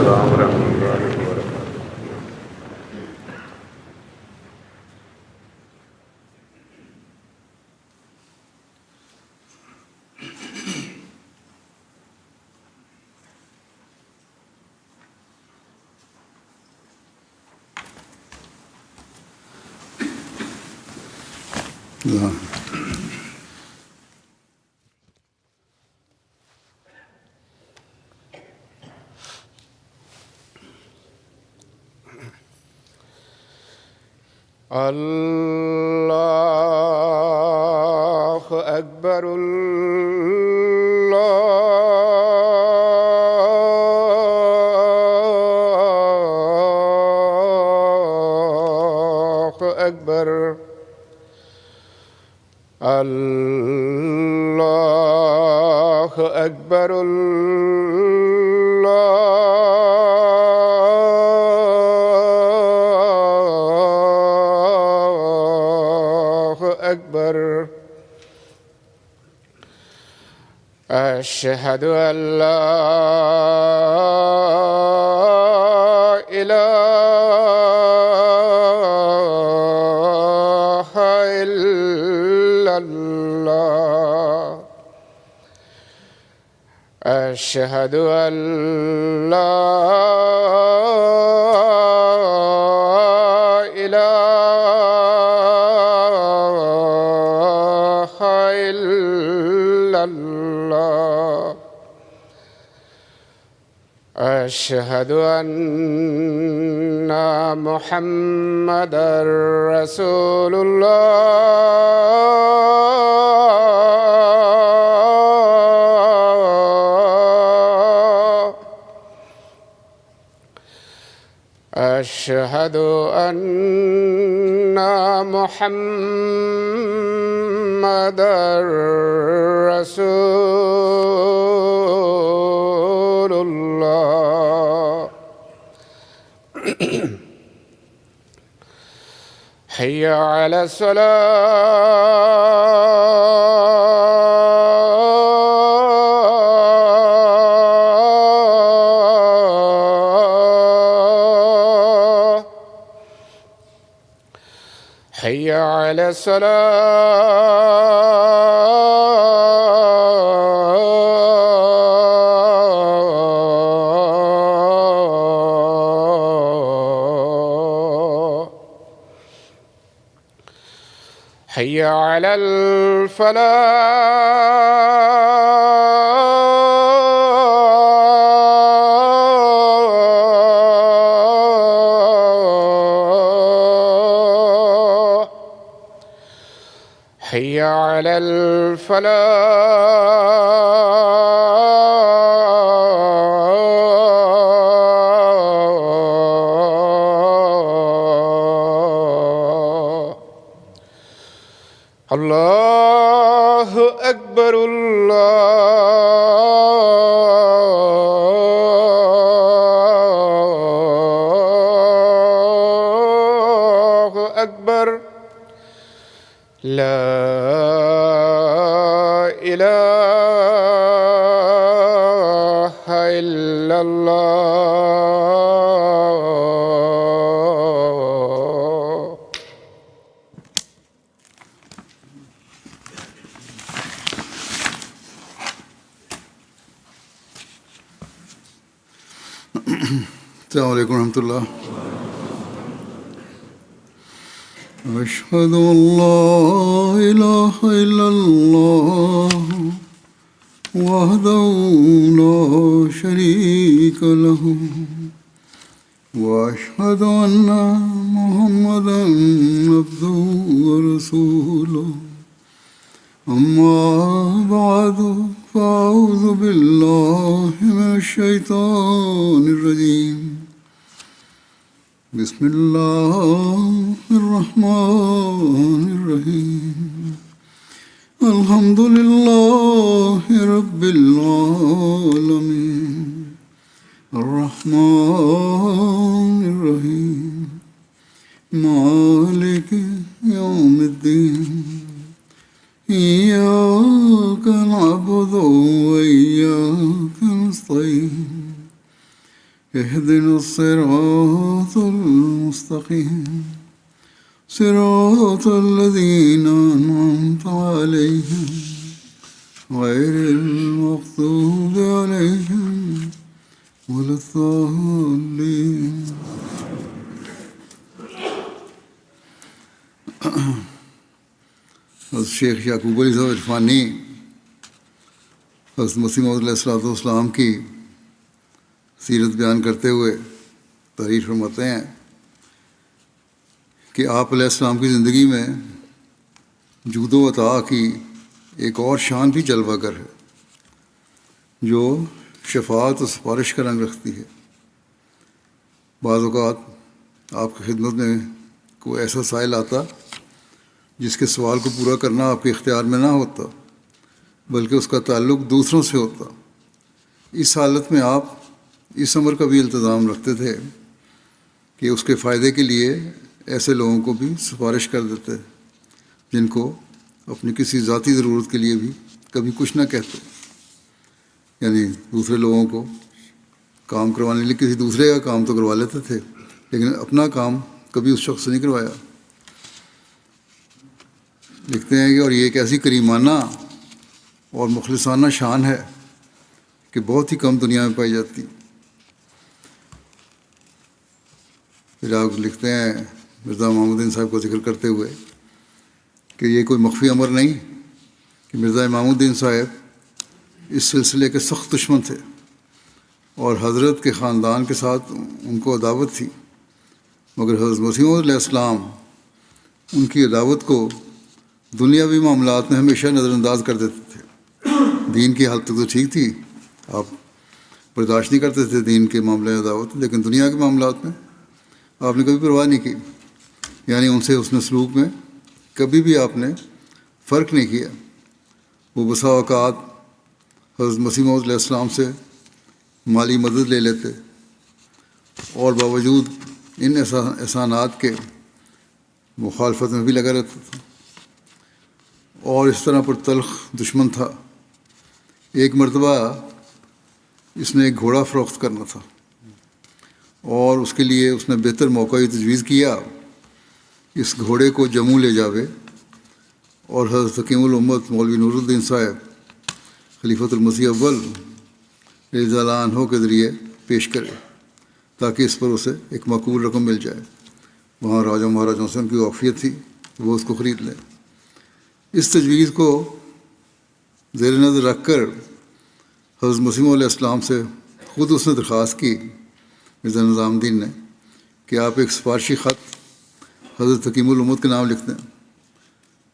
السلام ورحمۃ اللہ وبرکاتہ. اللہ اکبر اللہ اکبر اللہ اکبر اکبر. اشہد ان لا الہ الا اللہ. اشہد ان لا اشہد ان محمدا رسول اللہ. اشہد ان محمدا رسول اللہ. حی علی الصلاۃ. حی علی الصلاۃ. حی علی الفلاح. حی علی الفلاح. اللہ اکبر اللہ اکبر. لا الہ الا اللہ. السلام علیکم ورحمۃ اللہ. اشہد ان لا الہ الا اللہ وحدہ لا شریک لہ واشہد ان محمدا عبدہ ورسولہ. اما بعد فاعوذ باللہ من الشیطان الرجیم. بسم اللہ الرحمن الرحیم. الحمد للہ رب العالمین الرحمن الرحیم مالک یوم الدین. إياك نعبد وإياك نستعين اهدنا الصراط المستقيم صراط الذين أنعمت عليهم غير المغضوب عليهم ولا الضالين. حضرت شیخ یعقوب علی صاحب عرفانی حضرت مسیح موعود علیہ السلام کی سیرت بیان کرتے ہوئے تحریر فرماتے ہیں کہ آپ علیہ السلام کی زندگی میں جود و عطا کی ایک اور شان بھی جلوہ گر ہے جو شفاعت و سفارش کا رنگ رکھتی ہے. بعض اوقات آپ کی خدمت میں کوئی ایسا سائل آتا جس کے سوال کو پورا کرنا آپ کے اختیار میں نہ ہوتا بلکہ اس کا تعلق دوسروں سے ہوتا. اس حالت میں آپ اس امر کا بھی التزام رکھتے تھے کہ اس کے فائدے کے لیے ایسے لوگوں کو بھی سفارش کر دیتے جن کو اپنی کسی ذاتی ضرورت کے لیے بھی کبھی کچھ نہ کہتے، یعنی دوسرے لوگوں کو کام کروانے کے لیے کسی دوسرے کا کام تو کروا لیتے تھے لیکن اپنا کام کبھی اس شخص سے نہیں کروایا. لکھتے ہیں کہ اور یہ ایک ایسی کریمانہ اور مخلصانہ شان ہے کہ بہت ہی کم دنیا میں پائی جاتی. پھر آپ لکھتے ہیں مرزا امام الدین صاحب کو ذکر کرتے ہوئے کہ یہ کوئی مخفی امر نہیں کہ مرزا امام الدین صاحب اس سلسلے کے سخت دشمن تھے اور حضرت کے خاندان کے ساتھ ان کو عداوت تھی، مگر حضرت مسیح موعود علیہ السلام ان کی عداوت کو دنیاوی معاملات میں ہمیشہ نظر انداز کر دیتے تھے. دین کی حالت تو ٹھیک تھی، آپ برداشت نہیں کرتے تھے دین کے معاملے میں عداوت، لیکن دنیا کے معاملات میں آپ نے کبھی پرواہ نہیں کی، یعنی ان سے حسن سلوک میں کبھی بھی آپ نے فرق نہیں کیا. وہ بسا اوقات حضرت مسیح موعود علیہ السلام سے مالی مدد لے لیتے اور باوجود ان احسانات کے مخالفت میں بھی لگا رہتا تھا اور اس طرح پر تلخ دشمن تھا. ایک مرتبہ اس نے ایک گھوڑا فروخت کرنا تھا اور اس کے لیے اس نے بہتر موقع یہ تجویز کیا اس گھوڑے کو جموں لے جاوے اور حضرت حکیم الامت مولوی نور الدین صاحب خلیفۃ المسیح اول رضی اللہ عنہ کے ذریعے پیش کرے تاکہ اس پر اسے ایک معقول رقم مل جائے. وہاں راجا مہاراجوں سے ان کی واقفیت تھی، وہ اس کو خرید لیں. اس تجویز کو زیر نظر رکھ کر حضرت مسیح موعود علیہ السلام سے خود اس نے درخواست کی مرزا نظام الدین نے کہ آپ ایک سفارشی خط حضرت حکیم الامت کے نام لکھ دیں.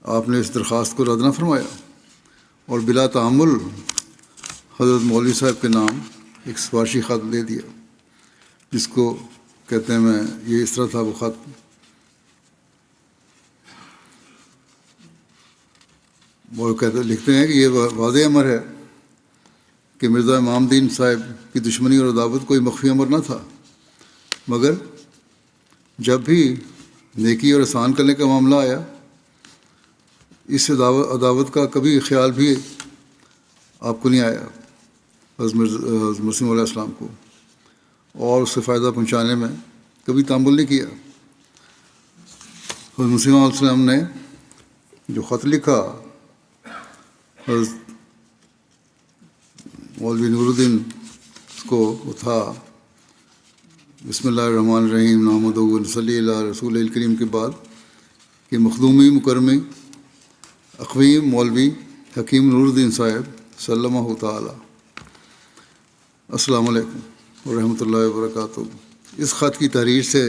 آپ نے اس درخواست کو رد نہ فرمایا اور بلا تعامل حضرت مولوی صاحب کے نام ایک سفارشی خط دے دیا جس کو کہتے ہیں میں یہ اس طرح تھا وہ خط. وہ لکھتے ہیں کہ یہ واضح امر ہے کہ مرزا امام الدین صاحب کی دشمنی اور عداوت کوئی مخفی امر نہ تھا، مگر جب بھی نیکی اور احسان کرنے کا معاملہ آیا اس عداوت کا کبھی خیال بھی آپ کو نہیں آیا حضرت مسیح علیہ السلام کو، اور اس سے فائدہ پہنچانے میں کبھی تعامل نہیں کیا. حضرت مسیح علیہ السلام نے جو خط لکھا حضرت مولوی نور الدین کو وہ تھا بسم اللہ الرحمن الرحیم نحمدہ و نصلی علی رسول الکریم کے بعد کہ مخدومی مکرمی اقویم مولوی حکیم نور الدین صاحب سلمہ تعالی. السلام علیکم ورحمۃ اللہ وبرکاتہ. اس خط کی تحریر سے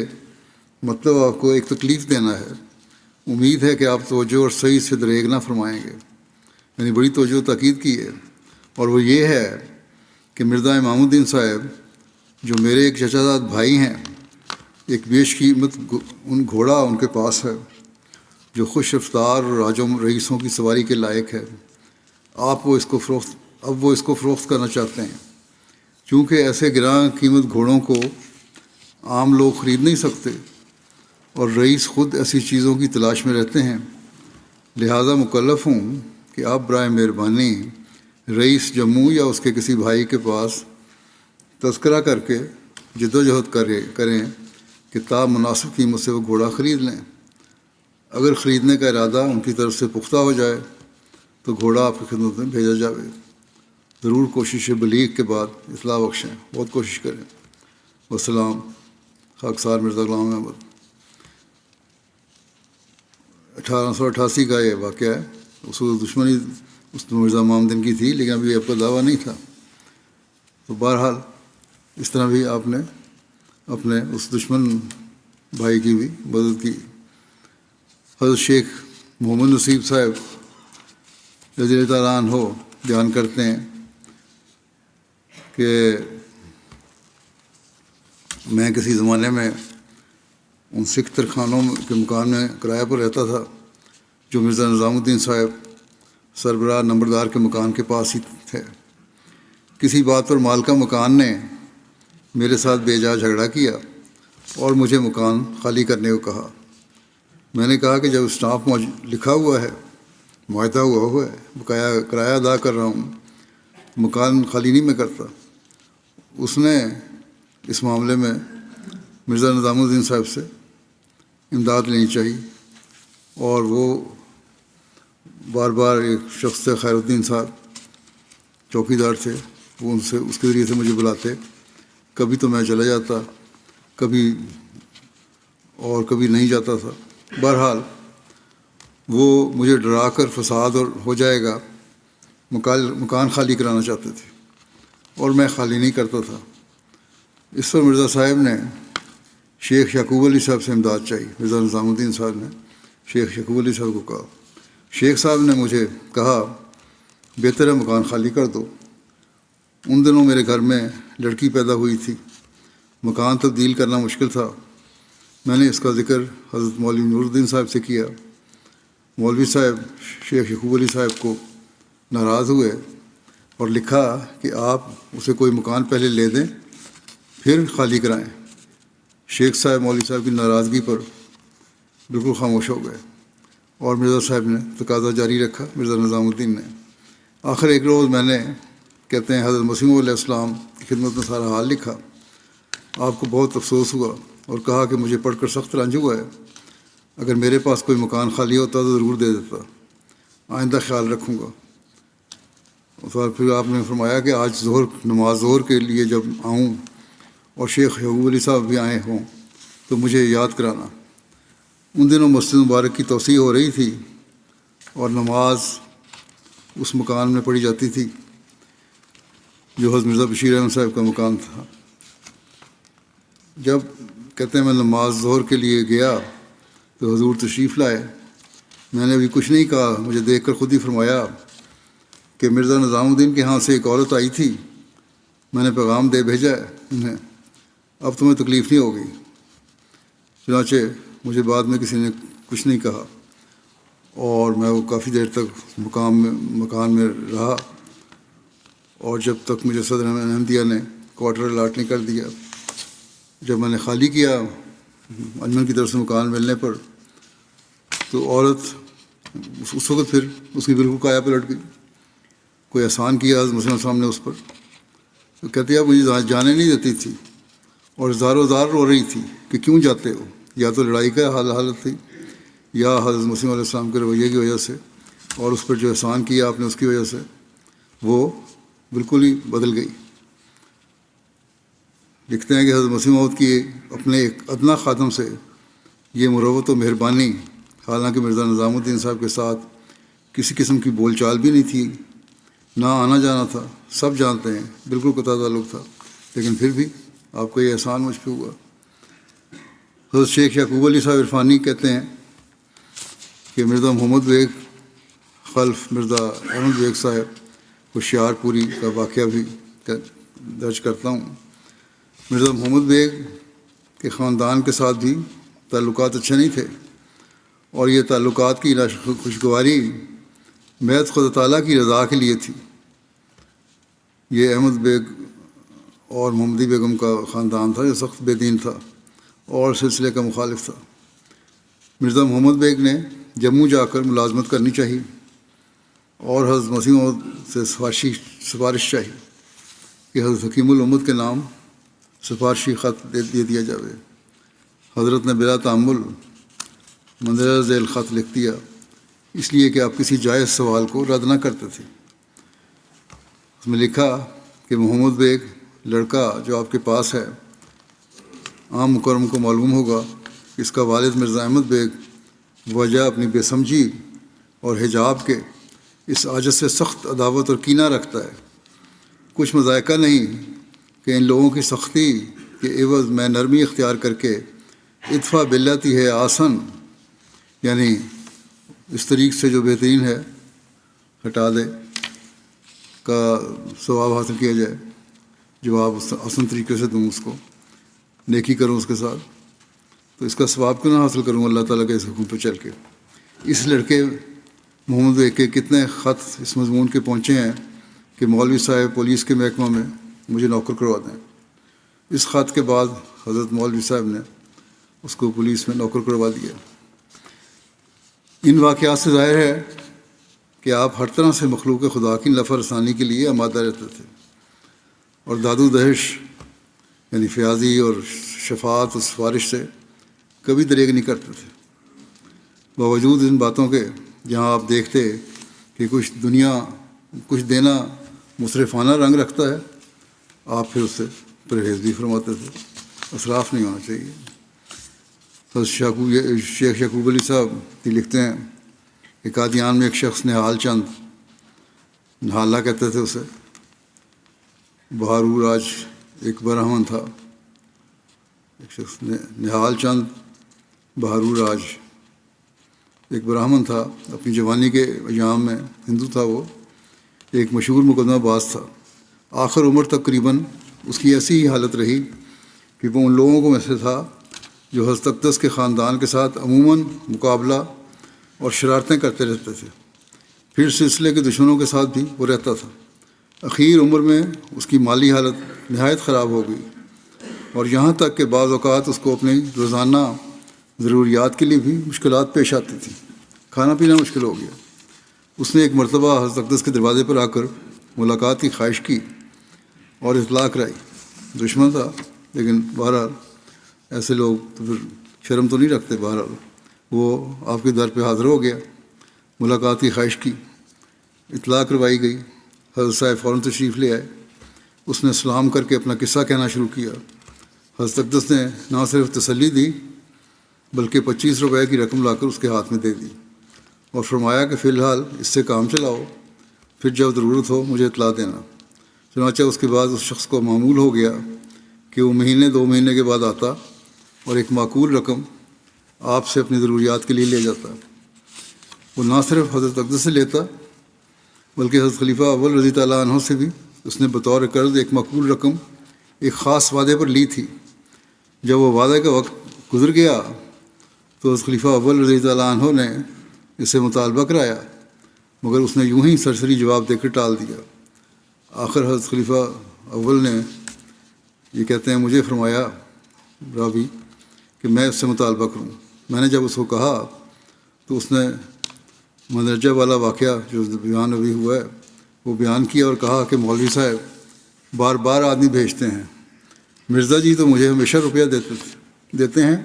مطلب آپ کو ایک تکلیف دینا ہے. امید ہے کہ آپ توجہ اور صحیح سے دریغ نہ فرمائیں گے، یعنی بڑی توجہ و تاکید کی ہے، اور وہ یہ ہے کہ مرزا امام الدین صاحب جو میرے ایک چچا زاد بھائی ہیں، ایک بیش قیمت گھوڑا ان کے پاس ہے جو خوش رفتار اور راجوں رئیسوں کی سواری کے لائق ہے. اب وہ اس کو فروخت کرنا چاہتے ہیں. چونکہ ایسے گراں قیمت گھوڑوں کو عام لوگ خرید نہیں سکتے اور رئیس خود ایسی چیزوں کی تلاش میں رہتے ہیں، لہذا مکلف ہوں کہ آپ برائے مہربانی رئیس جموں یا اس کے کسی بھائی کے پاس تذکرہ کر کے جدوجہد کریں کہ تا مناسب قیمت سے وہ گھوڑا خرید لیں۔ اگر خریدنے کا ارادہ ان کی طرف سے پختہ ہو جائے تو گھوڑا آپ کی خدمت میں بھیجا جائے۔ ضرور کوشش بلیغ کے بعد اطلاع بخشیں، بہت کوشش کریں۔ والسلام۔ خاکسار مرزا غلام احمد۔ 1888 کا یہ واقعہ ہے۔ اصول دشمنی اس مرزا امام الدین کی تھی، لیکن ابھی آپ کا دعویٰ نہیں تھا، تو بہرحال اس طرح بھی آپ نے اپنے اس دشمن بھائی کی بھی مدد کی۔ حضرت شیخ محمد نصیب صاحب رضی اللہ تعالیٰ عنہ بیان کرتے ہیں کہ میں کسی زمانے میں ان سکھ ترخانوں کے مکان میں کرایہ پر رہتا تھا جو مرزا نظام الدین صاحب سربراہ نمبردار کے مکان کے پاس ہی تھے۔ کسی بات پر مالکہ مکان نے میرے ساتھ بے جا جھگڑا کیا اور مجھے مکان خالی کرنے کو کہا۔ میں نے کہا کہ جب اسٹامپ لکھا ہوا ہے، معاہدہ ہوا ہے، بقایا کرایہ ادا کر رہا ہوں، مکان خالی نہیں میں کرتا۔ اس نے اس معاملے میں مرزا نظام الدین صاحب سے امداد لینی چاہیے، اور وہ بار بار ایک شخص تھے خیر الدین صاحب، چوکیدار تھے، وہ ان سے اس کے ذریعے سے مجھے بلاتے۔ کبھی تو میں چلا جاتا، کبھی نہیں جاتا تھا۔ بہرحال وہ مجھے ڈرا کر فساد اور ہو جائے گا مکان خالی کرانا چاہتے تھے، اور میں خالی نہیں کرتا تھا۔ اس پر مرزا صاحب نے شیخ یعقوب علی صاحب سے امداد چاہی۔ مرزا نظام الدین صاحب نے شیخ یعقوب علی صاحب کو کہا۔ شیخ صاحب نے مجھے کہا بہتر ہے مکان خالی کر دو۔ ان دنوں میرے گھر میں لڑکی پیدا ہوئی تھی، مکان تبدیل کرنا مشکل تھا۔ میں نے اس کا ذکر حضرت مولوی نور الدین صاحب سے کیا۔ مولوی صاحب شیخ یعقوب علی صاحب کو ناراض ہوئے اور لکھا کہ آپ اسے کوئی مکان پہلے لے دیں پھر خالی کرائیں۔ شیخ صاحب مولوی صاحب کی ناراضگی پر بالکل خاموش ہو گئے، اور مرزا صاحب نے تقاضا جاری رکھا، مرزا نظام الدین نے۔ آخر ایک روز میں نے، کہتے ہیں، حضرت مسیح علیہ السلام کی خدمت میں سارا حال لکھا۔ آپ کو بہت افسوس ہوا اور کہا کہ مجھے پڑھ کر سخت رنج ہوا ہے، اگر میرے پاس کوئی مکان خالی ہوتا تو ضرور دے دیتا، آئندہ خیال رکھوں گا۔ اور پھر آپ نے فرمایا کہ آج نماز ظہر کے لیے جب آؤں اور شیخ یعقوب علی صاحب بھی آئے ہوں تو مجھے یاد کرانا۔ ان دنوں مسجد مبارک کی توسیع ہو رہی تھی اور نماز اس مکان میں پڑھی جاتی تھی جو حضرت مرزا بشیر احمد صاحب کا مکان تھا۔ جب، کہتے ہیں، میں نماز ظہر کے لیے گیا تو حضور تشریف لائے۔ میں نے ابھی کچھ نہیں کہا، مجھے دیکھ کر خود ہی فرمایا کہ مرزا نظام الدین کے ہاں سے ایک عورت آئی تھی، میں نے پیغام دے بھیجا ہے انہیں، اب تمہیں تکلیف نہیں ہوگی۔ چنانچہ مجھے بعد میں کسی نے کچھ نہیں کہا، اور میں وہ کافی دیر تک مکان میں رہا، اور جب تک مجھے صدر احمدیہ نے کوارٹر الاٹ نہیں کر دیا۔ جب میں نے خالی کیا انجمن کی طرف سے مکان ملنے پر، تو عورت اس وقت پھر اس کی بالکل کایا پلٹ گئی۔ کوئی احسان کیا حضرت مسلم صاحب نے اس پر، تو کہتی ہے مجھے جانے نہیں دیتی تھی اور زارو زار رو رہی تھی کہ کیوں جاتے ہو، یا تو لڑائی کا حالت تھی یا حضرت مسیح علیہ السلام کے رویے کی وجہ سے، اور اس پر جو احسان کیا آپ نے اس کی وجہ سے وہ بالکل ہی بدل گئی۔ لکھتے ہیں کہ حضرت مسیح موعود کی اپنے ایک ادنا خادم سے یہ مروت و مہربانی، حالانکہ مرزا نظام الدین صاحب کے ساتھ کسی قسم کی بول چال بھی نہیں تھی، نہ آنا جانا تھا، سب جانتے ہیں، بالکل قطع تعلق تھا، لیکن پھر بھی آپ کو یہ احسان مجھ پہ ہوا۔ حضرت شیخ یعقوب علی صاحب عرفانی کہتے ہیں کہ مرزا محمد بیگ خلف مرزا احمد بیگ صاحب ہوشیار پوری کا واقعہ بھی درج کرتا ہوں۔ مرزا محمد بیگ کے خاندان کے ساتھ بھی تعلقات اچھے نہیں تھے، اور یہ تعلقات کی خوشگواری محض خدا تعالیٰ کی رضا کے لیے تھی۔ یہ احمد بیگ اور محمدی بیگم کا خاندان تھا جو سخت بے دین تھا اور سلسلے کا مخالف تھا۔ مرزا محمد بیگ نے جموں جا کر ملازمت کرنی چاہیے اور حضرت مسیح موعود سے سفارش چاہیے کہ حضرت حکیم الامت کے نام سفارشی خط دے دیا جاوے۔ حضرت نے بلا تعمل مندرجہ ذیل خط لکھ دیا، اس لیے کہ آپ کسی جائز سوال کو رد نہ کرتے تھے۔ اس میں لکھا کہ محمد بیگ لڑکا جو آپ کے پاس ہے، عام مکرم کو معلوم ہوگا کہ اس کا والد مرزا احمد بیگ وجہ اپنی بے سمجھی اور حجاب کے اس عاجز سے سخت عداوت اور کینہ رکھتا ہے۔ کچھ مذائقہ نہیں کہ ان لوگوں کی سختی کے عوض میں نرمی اختیار کر کے ادفع باللتی ہے آسن، یعنی اس طریق سے جو بہترین ہے ہٹا دے کا ثواب حاصل کیا جائے، جواب آسن طریقے سے دوں، اس کو نیکی کروں اس کے ساتھ، تو اس کا ثواب کیوں نہ حاصل کروں اللہ تعالیٰ کے اس حکم پہ چل کے۔ اس لڑکے محمد بیگ کے کتنے خط اس مضمون کے پہنچے ہیں کہ مولوی صاحب پولیس کے محکمہ میں مجھے نوکر کروا دیں۔ اس خط کے بعد حضرت مولوی صاحب نے اس کو پولیس میں نوکر کروا دیا۔ ان واقعات سے ظاہر ہے کہ آپ ہر طرح سے مخلوق خدا کی نفع رسانی کے لیے آمادہ رہتے تھے، اور داد و دہش یعنی فیاضی اور شفاعت و سفارش سے کبھی دریغ نہیں کرتے تھے۔ باوجود ان باتوں کے جہاں آپ دیکھتے کہ کچھ دینا مصرفانہ رنگ رکھتا ہے، آپ پھر اس سے پرہیز بھی فرماتے تھے، اسراف نہیں ہونا چاہیے۔ شیخ یعقوب علی صاحب لکھتے ہیں کہ قادیان میں ایک شخص نہال چند، نہالہ کہتے تھے اسے، بہارو راج ایک برہمن تھا، ایک شخص نہال چند بہارو راج ایک برہمن تھا، اپنی جوانی کے ایام میں ہندو تھا، وہ ایک مشہور مقدمہ باز تھا۔ آخر عمر تقریباً اس کی ایسی ہی حالت رہی کہ وہ ان لوگوں کو میں سے تھا جو حضرت اقدس کے خاندان کے ساتھ عموماً مقابلہ اور شرارتیں کرتے رہتے تھے، پھر سلسلے کے دشمنوں کے ساتھ بھی وہ رہتا تھا۔ اخیر عمر میں اس کی مالی حالت نہایت خراب ہو گئی، اور یہاں تک کہ بعض اوقات اس کو اپنی روزانہ ضروریات کے لیے بھی مشکلات پیش آتی تھیں، کھانا پینا مشکل ہو گیا۔ اس نے ایک مرتبہ حضرت اقدس کے دروازے پر آ کر ملاقات کی خواہش کی اور اطلاع کرائی۔ دشمن تھا، لیکن بہرحال ایسے لوگ تو پھر شرم تو نہیں رکھتے۔ بہرحال وہ آپ کے در پہ حاضر ہو گیا، ملاقات کی خواہش کی، اطلاع کروائی گئی۔ حضرت صاحب فوراً تشریف لے آئے۔ اس نے سلام کر کے اپنا قصہ کہنا شروع کیا۔ حضرت اقدس نے نہ صرف تسلی دی بلکہ 25 روپے کی رقم لا کر اس کے ہاتھ میں دے دی اور فرمایا کہ فی الحال اس سے کام چلاؤ، پھر جب ضرورت ہو مجھے اطلاع دینا۔ چنانچہ اس کے بعد اس شخص کو معمول ہو گیا کہ وہ مہینے 2 مہینے کے بعد آتا اور ایک معقول رقم آپ سے اپنی ضروریات کے لیے لے جاتا۔ وہ نہ صرف حضرت اقدس سے لیتا بلکہ حضرت خلیفہ اول رضی تعالیٰ عنہ سے بھی اس نے بطور قرض ایک معقول رقم ایک خاص وعدے پر لی تھی۔ جب وہ وعدے کا وقت گزر گیا تو حضرت خلیفہ اول رضی تعالیٰ عنہ نے اسے مطالبہ کرایا، مگر اس نے یوں ہی سرسری جواب دے کر ٹال دیا۔ آخر حضرت خلیفہ اول نے یہ کہتے ہیں مجھے فرمایا راوی کہ میں اس سے مطالبہ کروں۔ میں نے جب اس کو کہا تو اس نے مندرجہ والا واقعہ جو بیان ابھی ہوا ہے وہ بیان کیا اور کہا کہ مولوی صاحب بار بار آدمی بھیجتے ہیں، مرزا جی تو مجھے ہمیشہ روپیہ دیتے ہیں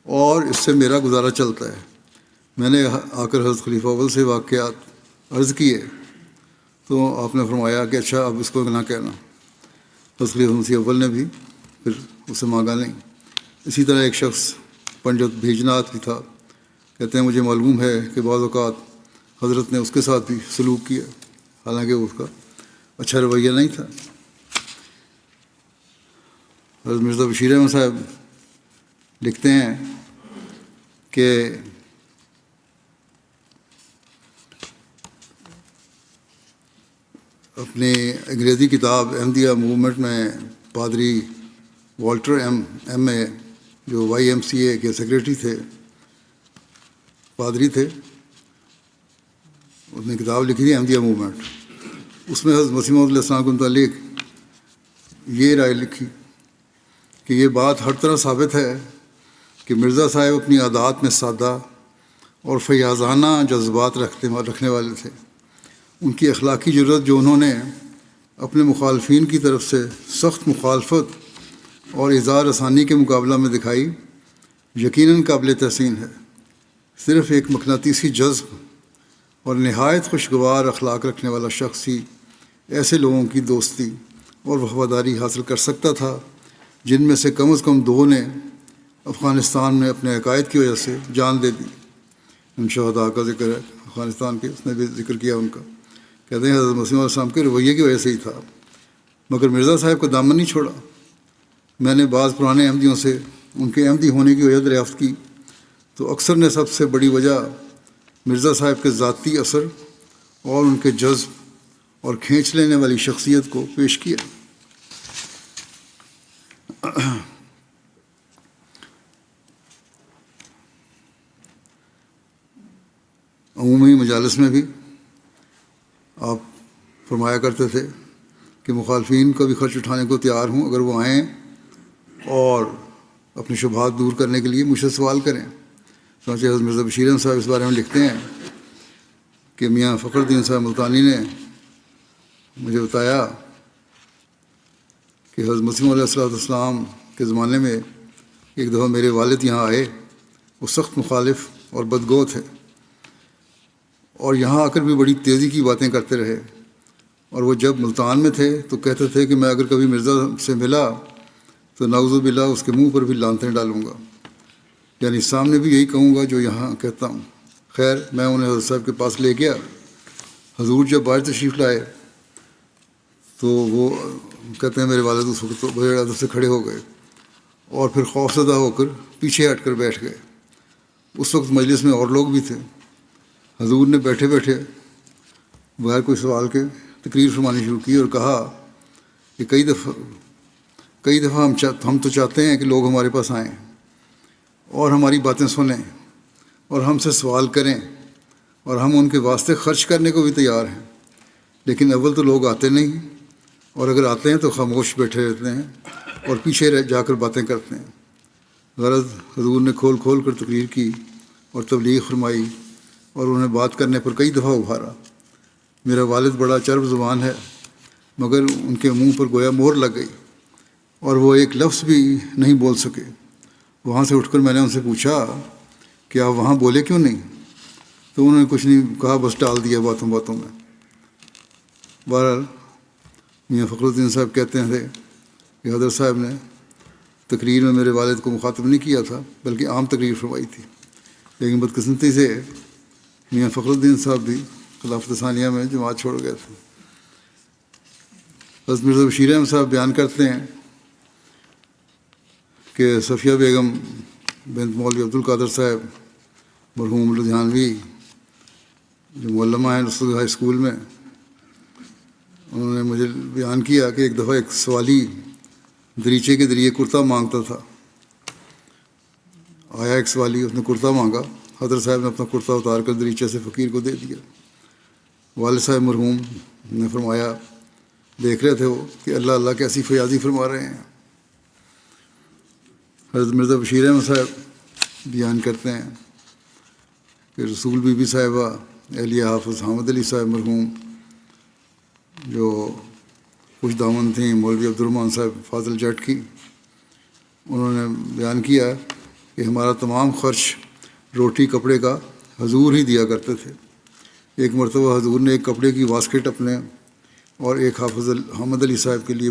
اور اس سے میرا گزارا چلتا ہے۔ میں نے آ کر حضرت خلیفہ اول سے واقعات عرض کیے تو آپ نے فرمایا کہ اچھا اب اس کو نہ کہنا۔ حضرت خلیفہ مسیح اول نے بھی پھر اسے مانگا نہیں۔ اسی طرح ایک شخص پنڈت بھیجنات بھی تھا، کہتے ہیں مجھے معلوم ہے کہ بعض اوقات حضرت نے اس کے ساتھ بھی سلوک کیا، حالانکہ اس کا اچھا رویہ نہیں تھا۔ حضرت مرزا بشیر احمد صاحب لکھتے ہیں کہ اپنی انگریزی کتاب احمدیہ موومنٹ میں پادری والٹر ایم اے جو YMCA کے سیکریٹری تھے، پادری تھے، اس نے کتاب لکھی تھی احمدیہ موومنٹ۔ اس میں حضرت مسیح موعود علیہ السلام کے متعلق یہ رائے لکھی کہ یہ بات ہر طرح ثابت ہے کہ مرزا صاحب اپنی عادات میں سادہ اور فیاضانہ جذبات رکھنے والے تھے۔ ان کی اخلاقی جرات جو انہوں نے اپنے مخالفین کی طرف سے سخت مخالفت اور اظہار آسانی کے مقابلہ میں دکھائی یقیناً قابل تحسین ہے۔ صرف ایک مقناطیسی جذب اور نہایت خوشگوار اخلاق رکھنے والا شخص ہی ایسے لوگوں کی دوستی اور وفاداری حاصل کر سکتا تھا جن میں سے کم از کم 2 نے افغانستان میں اپنے عقائد کی وجہ سے جان دے دی۔ ان شہداء کا ذکر ہے افغانستان کے، اس نے بھی ذکر کیا ان کا، کہتے ہیں حضرت مسیح علیہ السلام کے رویے کی وجہ سے ہی تھا، مگر مرزا صاحب کو دامن نہیں چھوڑا۔ میں نے بعض پرانے احمدیوں سے ان کے احمدی ہونے کی وجہ دریافت کی تو اکثر نے سب سے بڑی وجہ مرزا صاحب کے ذاتی اثر اور ان کے جذب اور کھینچ لینے والی شخصیت کو پیش کیا۔ عمومی مجالس میں بھی آپ فرمایا کرتے تھے کہ مخالفین کا بھی خرچ اٹھانے کو تیار ہوں اگر وہ آئیں اور اپنے شبہات دور کرنے کے لیے مجھ سے سوال کریں۔ چنانچہ حضرت مرزا بشیر احمد صاحب اس بارے میں لکھتے ہیں کہ میاں فخر الدین صاحب ملتانی نے مجھے بتایا کہ حضرت مسیح علیہ السلام کے زمانے میں ایک دفعہ میرے والد یہاں آئے، وہ سخت مخالف اور بدگو تھے، اور یہاں آ کر بھی بڑی تیزی کی باتیں کرتے رہے، اور وہ جب ملتان میں تھے تو کہتے تھے کہ میں اگر کبھی مرزا سے ملا تو نعوذ باللہ اس کے منہ پر بھی لعنتیں ڈالوں گا، یعنی سامنے بھی یہی کہوں گا جو یہاں کہتا ہوں۔ خیر میں انہیں حضرت صاحب کے پاس لے گیا۔ حضور جب باہر تشریف لائے تو وہ کہتے ہیں میرے والد اس وقت بڑے ادب سے کھڑے ہو گئے اور پھر خوفزدہ ہو کر پیچھے ہٹ کر بیٹھ گئے۔ اس وقت مجلس میں اور لوگ بھی تھے۔ حضور نے بیٹھے بیٹھے بغیر کوئی سوال کے تقریر فرمانی شروع کی اور کہا کہ کئی دفعہ ہم تو چاہتے ہیں کہ لوگ ہمارے پاس آئیں اور ہماری باتیں سنیں اور ہم سے سوال کریں اور ہم ان کے واسطے خرچ کرنے کو بھی تیار ہیں، لیکن اول تو لوگ آتے نہیں، اور اگر آتے ہیں تو خاموش بیٹھے رہتے ہیں اور پیچھے جا کر باتیں کرتے ہیں۔ غرض حضور نے کھول کھول کر تقریر کی اور تبلیغ فرمائی اور انہیں بات کرنے پر کئی دفعہ ابھارا۔ میرا والد بڑا چرب زبان ہے، مگر ان کے منہ پر گویا مہر لگ گئی اور وہ ایک لفظ بھی نہیں بول سکے۔ وہاں سے اٹھ کر میں نے ان سے پوچھا کہ آپ وہاں بولے کیوں نہیں؟ تو انہوں نے کچھ نہیں کہا، بس ٹال دیا باتوں میں۔ بہرحال میاں فخر الدین صاحب کہتے تھے کہ حضرت صاحب نے تقریر میں میرے والد کو مخاطب نہیں کیا تھا بلکہ عام تقریر فرمائی تھی، لیکن بدقسمتی سے میاں فخر الدین صاحب بھی خلافت ثانیہ میں جماعت چھوڑ گئے تھے۔ حضرت مرزا بشیر احمد صاحب بیان کرتے ہیں کہ صفیہ بیگم بنت مولوی عبد القادر صاحب مرحوم لدھیانوی جو معلمہ ہیں رسول ہائی اسکول میں، انہوں نے مجھے بیان کیا کہ ایک دفعہ ایک سوالی دریچے کے ذریعے کرتا مانگتا تھا۔ آیا ایک سوالی، اس نے کرتا مانگا، حضرت صاحب نے اپنا کرتا اتار کر دریچے سے فقیر کو دے دیا۔ والد صاحب مرحوم نے فرمایا، دیکھ رہے تھے وہ کہ اللہ اللہ کیسی فیاضی فرما رہے ہیں۔ حضرت مرزا بشیر احمد صاحب بیان کرتے ہیں کہ رسول بی بی صاحبہ اہلیہ حافظ حامد علی صاحب مرحوم جو خوش دامن تھیں مولوی عبدالرحمٰن صاحب فاضل جٹ کی، انہوں نے بیان کیا کہ ہمارا تمام خرچ روٹی کپڑے کا حضور ہی دیا کرتے تھے۔ ایک مرتبہ حضور نے ایک کپڑے کی واسکٹ اپنے اور ایک حافظ حامد علی صاحب کے لیے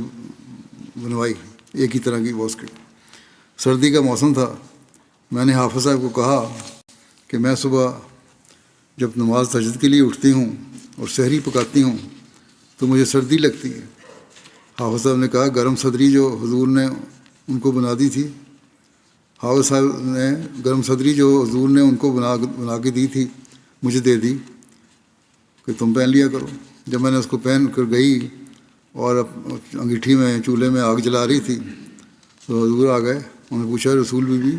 بنوائی، ایک ہی طرح کی واسکٹ۔ سردی کا موسم تھا۔ میں نے حافظ صاحب کو کہا کہ میں صبح جب نماز تہجد کے لیے اٹھتی ہوں اور سحری پکاتی ہوں تو مجھے سردی لگتی ہے۔ حافظ صاحب نے کہا گرم صدری جو حضور نے ان کو بنا دی تھی، حافظ صاحب نے گرم صدری جو حضور نے ان کو بنا کے دی تھی مجھے دے دی کہ تم پہن لیا کرو۔ جب میں نے اس کو پہن کر گئی اور انگیٹھی میں چولہے میں آگ جلا رہی تھی تو حضور آ گئے۔ انہوں نے پوچھا رسول بی بی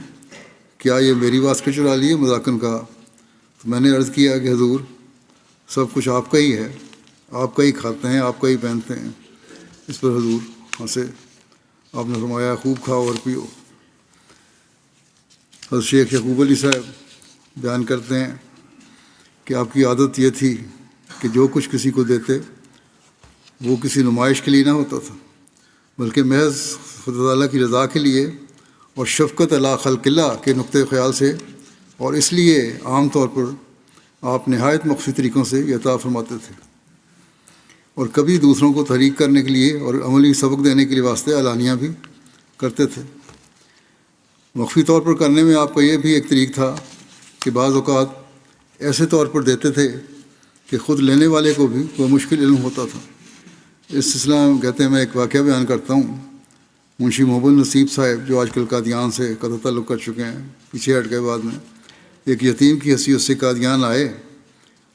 کیا یہ میری واسکٹ چرا لی ہے؟ مذاکراً کہا۔ تو میں نے عرض کیا کہ حضور سب کچھ آپ کا ہی ہے، آپ کا ہی کھاتے ہیں، آپ کا ہی پہنتے ہیں۔ اس پر حضور ہنسے۔ آپ نے فرمایا خوب کھاؤ اور پیو۔ حضرت شیخ یعقوب علی صاحب بیان کرتے ہیں کہ آپ کی عادت یہ تھی کہ جو کچھ کسی کو دیتے وہ کسی نمائش کے لیے نہ ہوتا تھا بلکہ محض خدا تعالیٰ کی رضا کے لیے اور شفقت علی خلق اللہ کے نقطۂ خیال سے، اور اس لیے عام طور پر آپ نہایت مخفی طریقوں سے یہ عطا فرماتے تھے، اور کبھی دوسروں کو تحریک کرنے کے لیے اور عملی سبق دینے کے لیے واسطے اعلانیہ بھی کرتے تھے۔ مخفی طور پر کرنے میں آپ کا یہ بھی ایک طریق تھا کہ بعض اوقات ایسے طور پر دیتے تھے کہ خود لینے والے کو بھی وہ مشکل علم ہوتا تھا۔ اس سلسلہ میں کہتے ہیں، میں ایک واقعہ بیان کرتا ہوں۔ منشی محمد نصیب صاحب جو آج کل قادیان سے قطع تعلق کر چکے ہیں، پیچھے ہٹ گئے بعد میں، ایک یتیم کی حیثیت سے قادیان آئے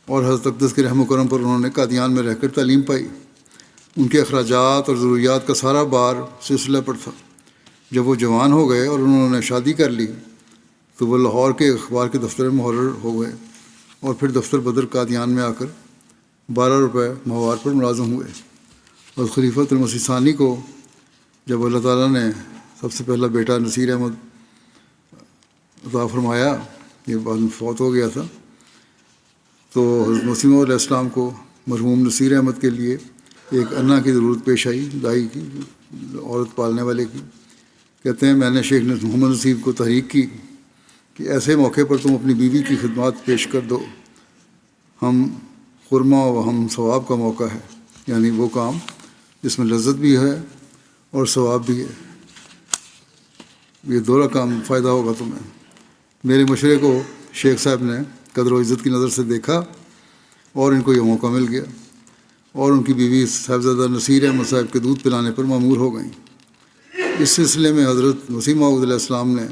اور حضرت اقدس کے رحم و کرم پر انہوں نے قادیان میں رہ کر تعلیم پائی۔ ان کے اخراجات اور ضروریات کا سارا بار سلسلہ پر تھا۔ جب وہ جوان ہو گئے اور انہوں نے شادی کر لی تو وہ لاہور کے اخبار کے دفتر میں مقرر ہو گئے، اور پھر دفتر بدر قادیان میں آ کر 12 روپے ماہوار پر ملازم ہوئے۔ اور خلیفۃ المسیح ثانی کو جب اللہ تعالیٰ نے سب سے پہلا بیٹا نصیر احمد عطا فرمایا، یہ بعد میں فوت ہو گیا تھا، تو حضرت مسیح موعود علیہ السلام کو مرحوم نصیر احمد کے لیے ایک انا کی ضرورت پیش آئی، دائی کی، عورت پالنے والے کی۔ کہتے ہیں، میں نے شیخ محمد نصیب کو تحریک کی کہ ایسے موقع پر تم اپنی بیوی کی خدمات پیش کر دو، ہم خرما و ہم ثواب کا موقع ہے، یعنی وہ کام جس میں لذت بھی ہے اور ثواب بھی ہے، یہ دونوں کام فائدہ ہوگا تمہیں۔ میرے مشورے کو شیخ صاحب نے قدر و عزت کی نظر سے دیکھا اور ان کو یہ موقع مل گیا، اور ان کی بیوی صاحبزادہ نصیر احمد صاحب کے دودھ پلانے پر مامور ہو گئیں۔ اس سلسلے میں حضرت مسیح موعود علیہ السلام نے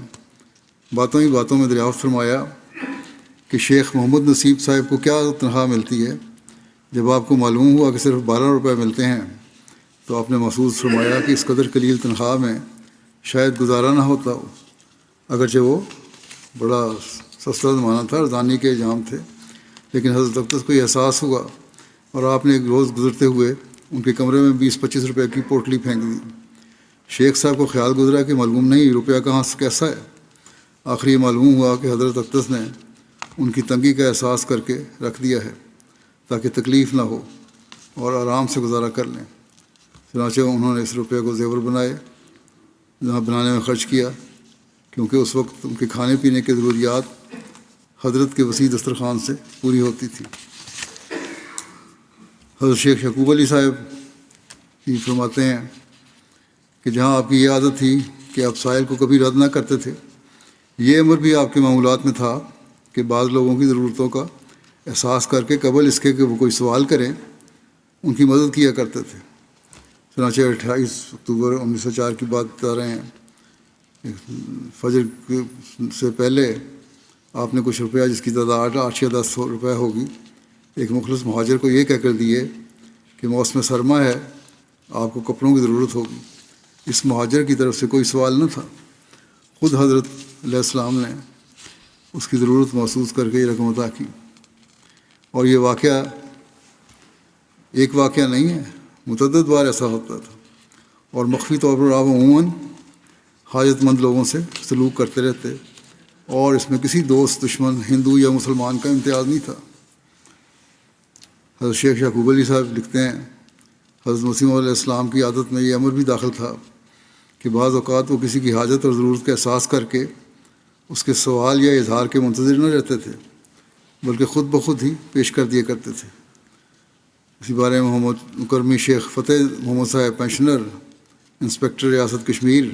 باتوں ہی باتوں میں دریافت فرمایا کہ شیخ محمد نصیب صاحب کو کیا تنخواہ ملتی ہے۔ جب آپ کو معلوم ہوا کہ صرف 12 روپے ملتے ہیں تو آپ نے محسوس فرمایا کہ اس قدر قلیل تنخواہ میں شاید گزارا نہ ہوتا ہو، اگرچہ وہ بڑا سستا زمانہ تھا، ارزانی کے ایام تھے، لیکن حضرت اقدس کو یہ احساس ہوا، اور آپ نے ایک روز گزرتے ہوئے ان کے کمرے میں 20-25 روپے کی پوٹلی پھینک دی۔ شیخ صاحب کو خیال گزرا کہ معلوم نہیں روپیہ کہاں سے کیسا ہے۔ آخر یہ معلوم ہوا کہ حضرت اقدس نے ان کی تنگی کا احساس کر کے رکھ دیا ہے تاکہ تکلیف نہ ہو اور آرام سے گزارا کر لیں۔ چنانچہ انہوں نے اس روپے کو زیور بنائے، جہاں بنانے میں خرچ کیا، کیونکہ اس وقت ان کے کھانے پینے کی ضروریات حضرت کے وسیع دسترخوان سے پوری ہوتی تھی۔ حضرت شیخ یعقوب علی صاحب یہ فرماتے ہیں کہ جہاں آپ کی یہ عادت تھی کہ آپ سائل کو کبھی رد نہ کرتے تھے، یہ امر بھی آپ کے معمولات میں تھا کہ بعض لوگوں کی ضرورتوں کا احساس کر کے قبل اس کے کہ وہ کوئی سوال کریں ان کی مدد کیا کرتے تھے۔ چنانچہ 28 اکتوبر 1904 کی بات بتا رہے ہیں، فجر سے پہلے آپ نے کچھ روپیہ جس کی تعداد 8 یا 10 روپے ہوگی ایک مخلص مہاجر کو یہ کہہ کر دیے کہ موسم سرما ہے، آپ کو کپڑوں کی ضرورت ہوگی۔ اس مہاجر کی طرف سے کوئی سوال نہ تھا، خود حضرت علیہ السلام نے اس کی ضرورت محسوس کر کے یہ رقم عطا کی۔ اور یہ واقعہ ایک واقعہ نہیں ہے، متعدد بار ایسا ہوتا تھا، اور مخفی طور پر آپ عموماً حاجت مند لوگوں سے سلوک کرتے رہتے، اور اس میں کسی دوست، دشمن، ہندو یا مسلمان کا امتیاز نہیں تھا۔ حضرت شیخ یعقوب علی صاحب لکھتے ہیں، حضرت مسیح موعود علیہ السلام کی عادت میں یہ امر بھی داخل تھا کہ بعض اوقات وہ کسی کی حاجت اور ضرورت کا احساس کر کے اس کے سوال یا اظہار کے منتظر نہ رہتے تھے، بلکہ خود بخود ہی پیش کر دیا کرتے تھے۔ اسی بارے میں محمد مکرمی شیخ فتح محمد صاحب، پینشنر، انسپکٹر ریاست کشمیر،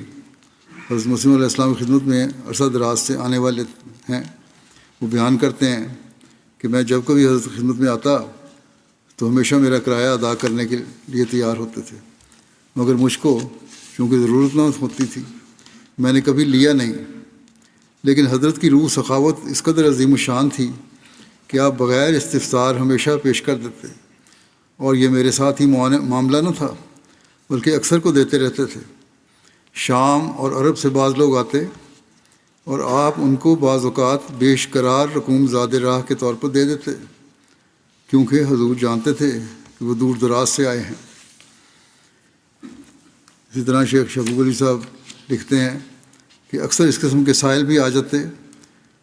حضرت مسیح علیہ السلام کی خدمت میں عرصہ دراز سے آنے والے ہیں، وہ بیان کرتے ہیں کہ میں جب کبھی حضرت کی خدمت میں آتا تو ہمیشہ میرا کرایہ ادا کرنے کے لیے تیار ہوتے تھے، مگر مجھ کو چونکہ ضرورت نہ ہوتی تھی میں نے کبھی لیا نہیں، لیکن حضرت کی روح سخاوت اس قدر عظیم الشان تھی کہ آپ بغیر استفسار ہمیشہ پیش کر دیتے، اور یہ میرے ساتھ ہی معاملہ نہ تھا بلکہ اکثر کو دیتے رہتے تھے۔ شام اور عرب سے بعض لوگ آتے اور آپ ان کو بعض اوقات بیش قرار رقوم زاد راہ کے طور پر دے دیتے، کیونکہ حضور جانتے تھے کہ وہ دور دراز سے آئے ہیں۔ اسی طرح شیخ شعبوب علی صاحب لکھتے ہیں کہ اکثر اس قسم کے سائل بھی آ جاتے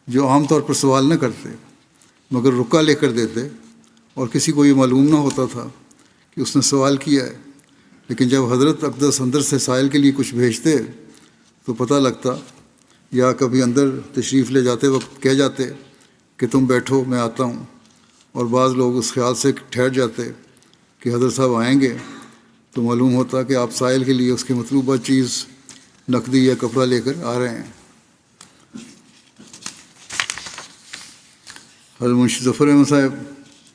جو عام طور پر سوال نہ کرتے مگر رکا لے کر دیتے، اور کسی کو یہ معلوم نہ ہوتا تھا کہ اس نے سوال کیا ہے، لیکن جب حضرت اقدس اندر سے سائل کے لیے کچھ بھیجتے تو پتہ لگتا، یا کبھی اندر تشریف لے جاتے وقت کہہ جاتے کہ تم بیٹھو میں آتا ہوں، اور بعض لوگ اس خیال سے ٹھہر جاتے کہ حضرت صاحب آئیں گے، تو معلوم ہوتا کہ آپ سائل کے لیے اس کی مطلوبہ چیز نقدی یا کپڑا لے کر آ رہے ہیں۔ حضرت منشی ظفر احمد صاحب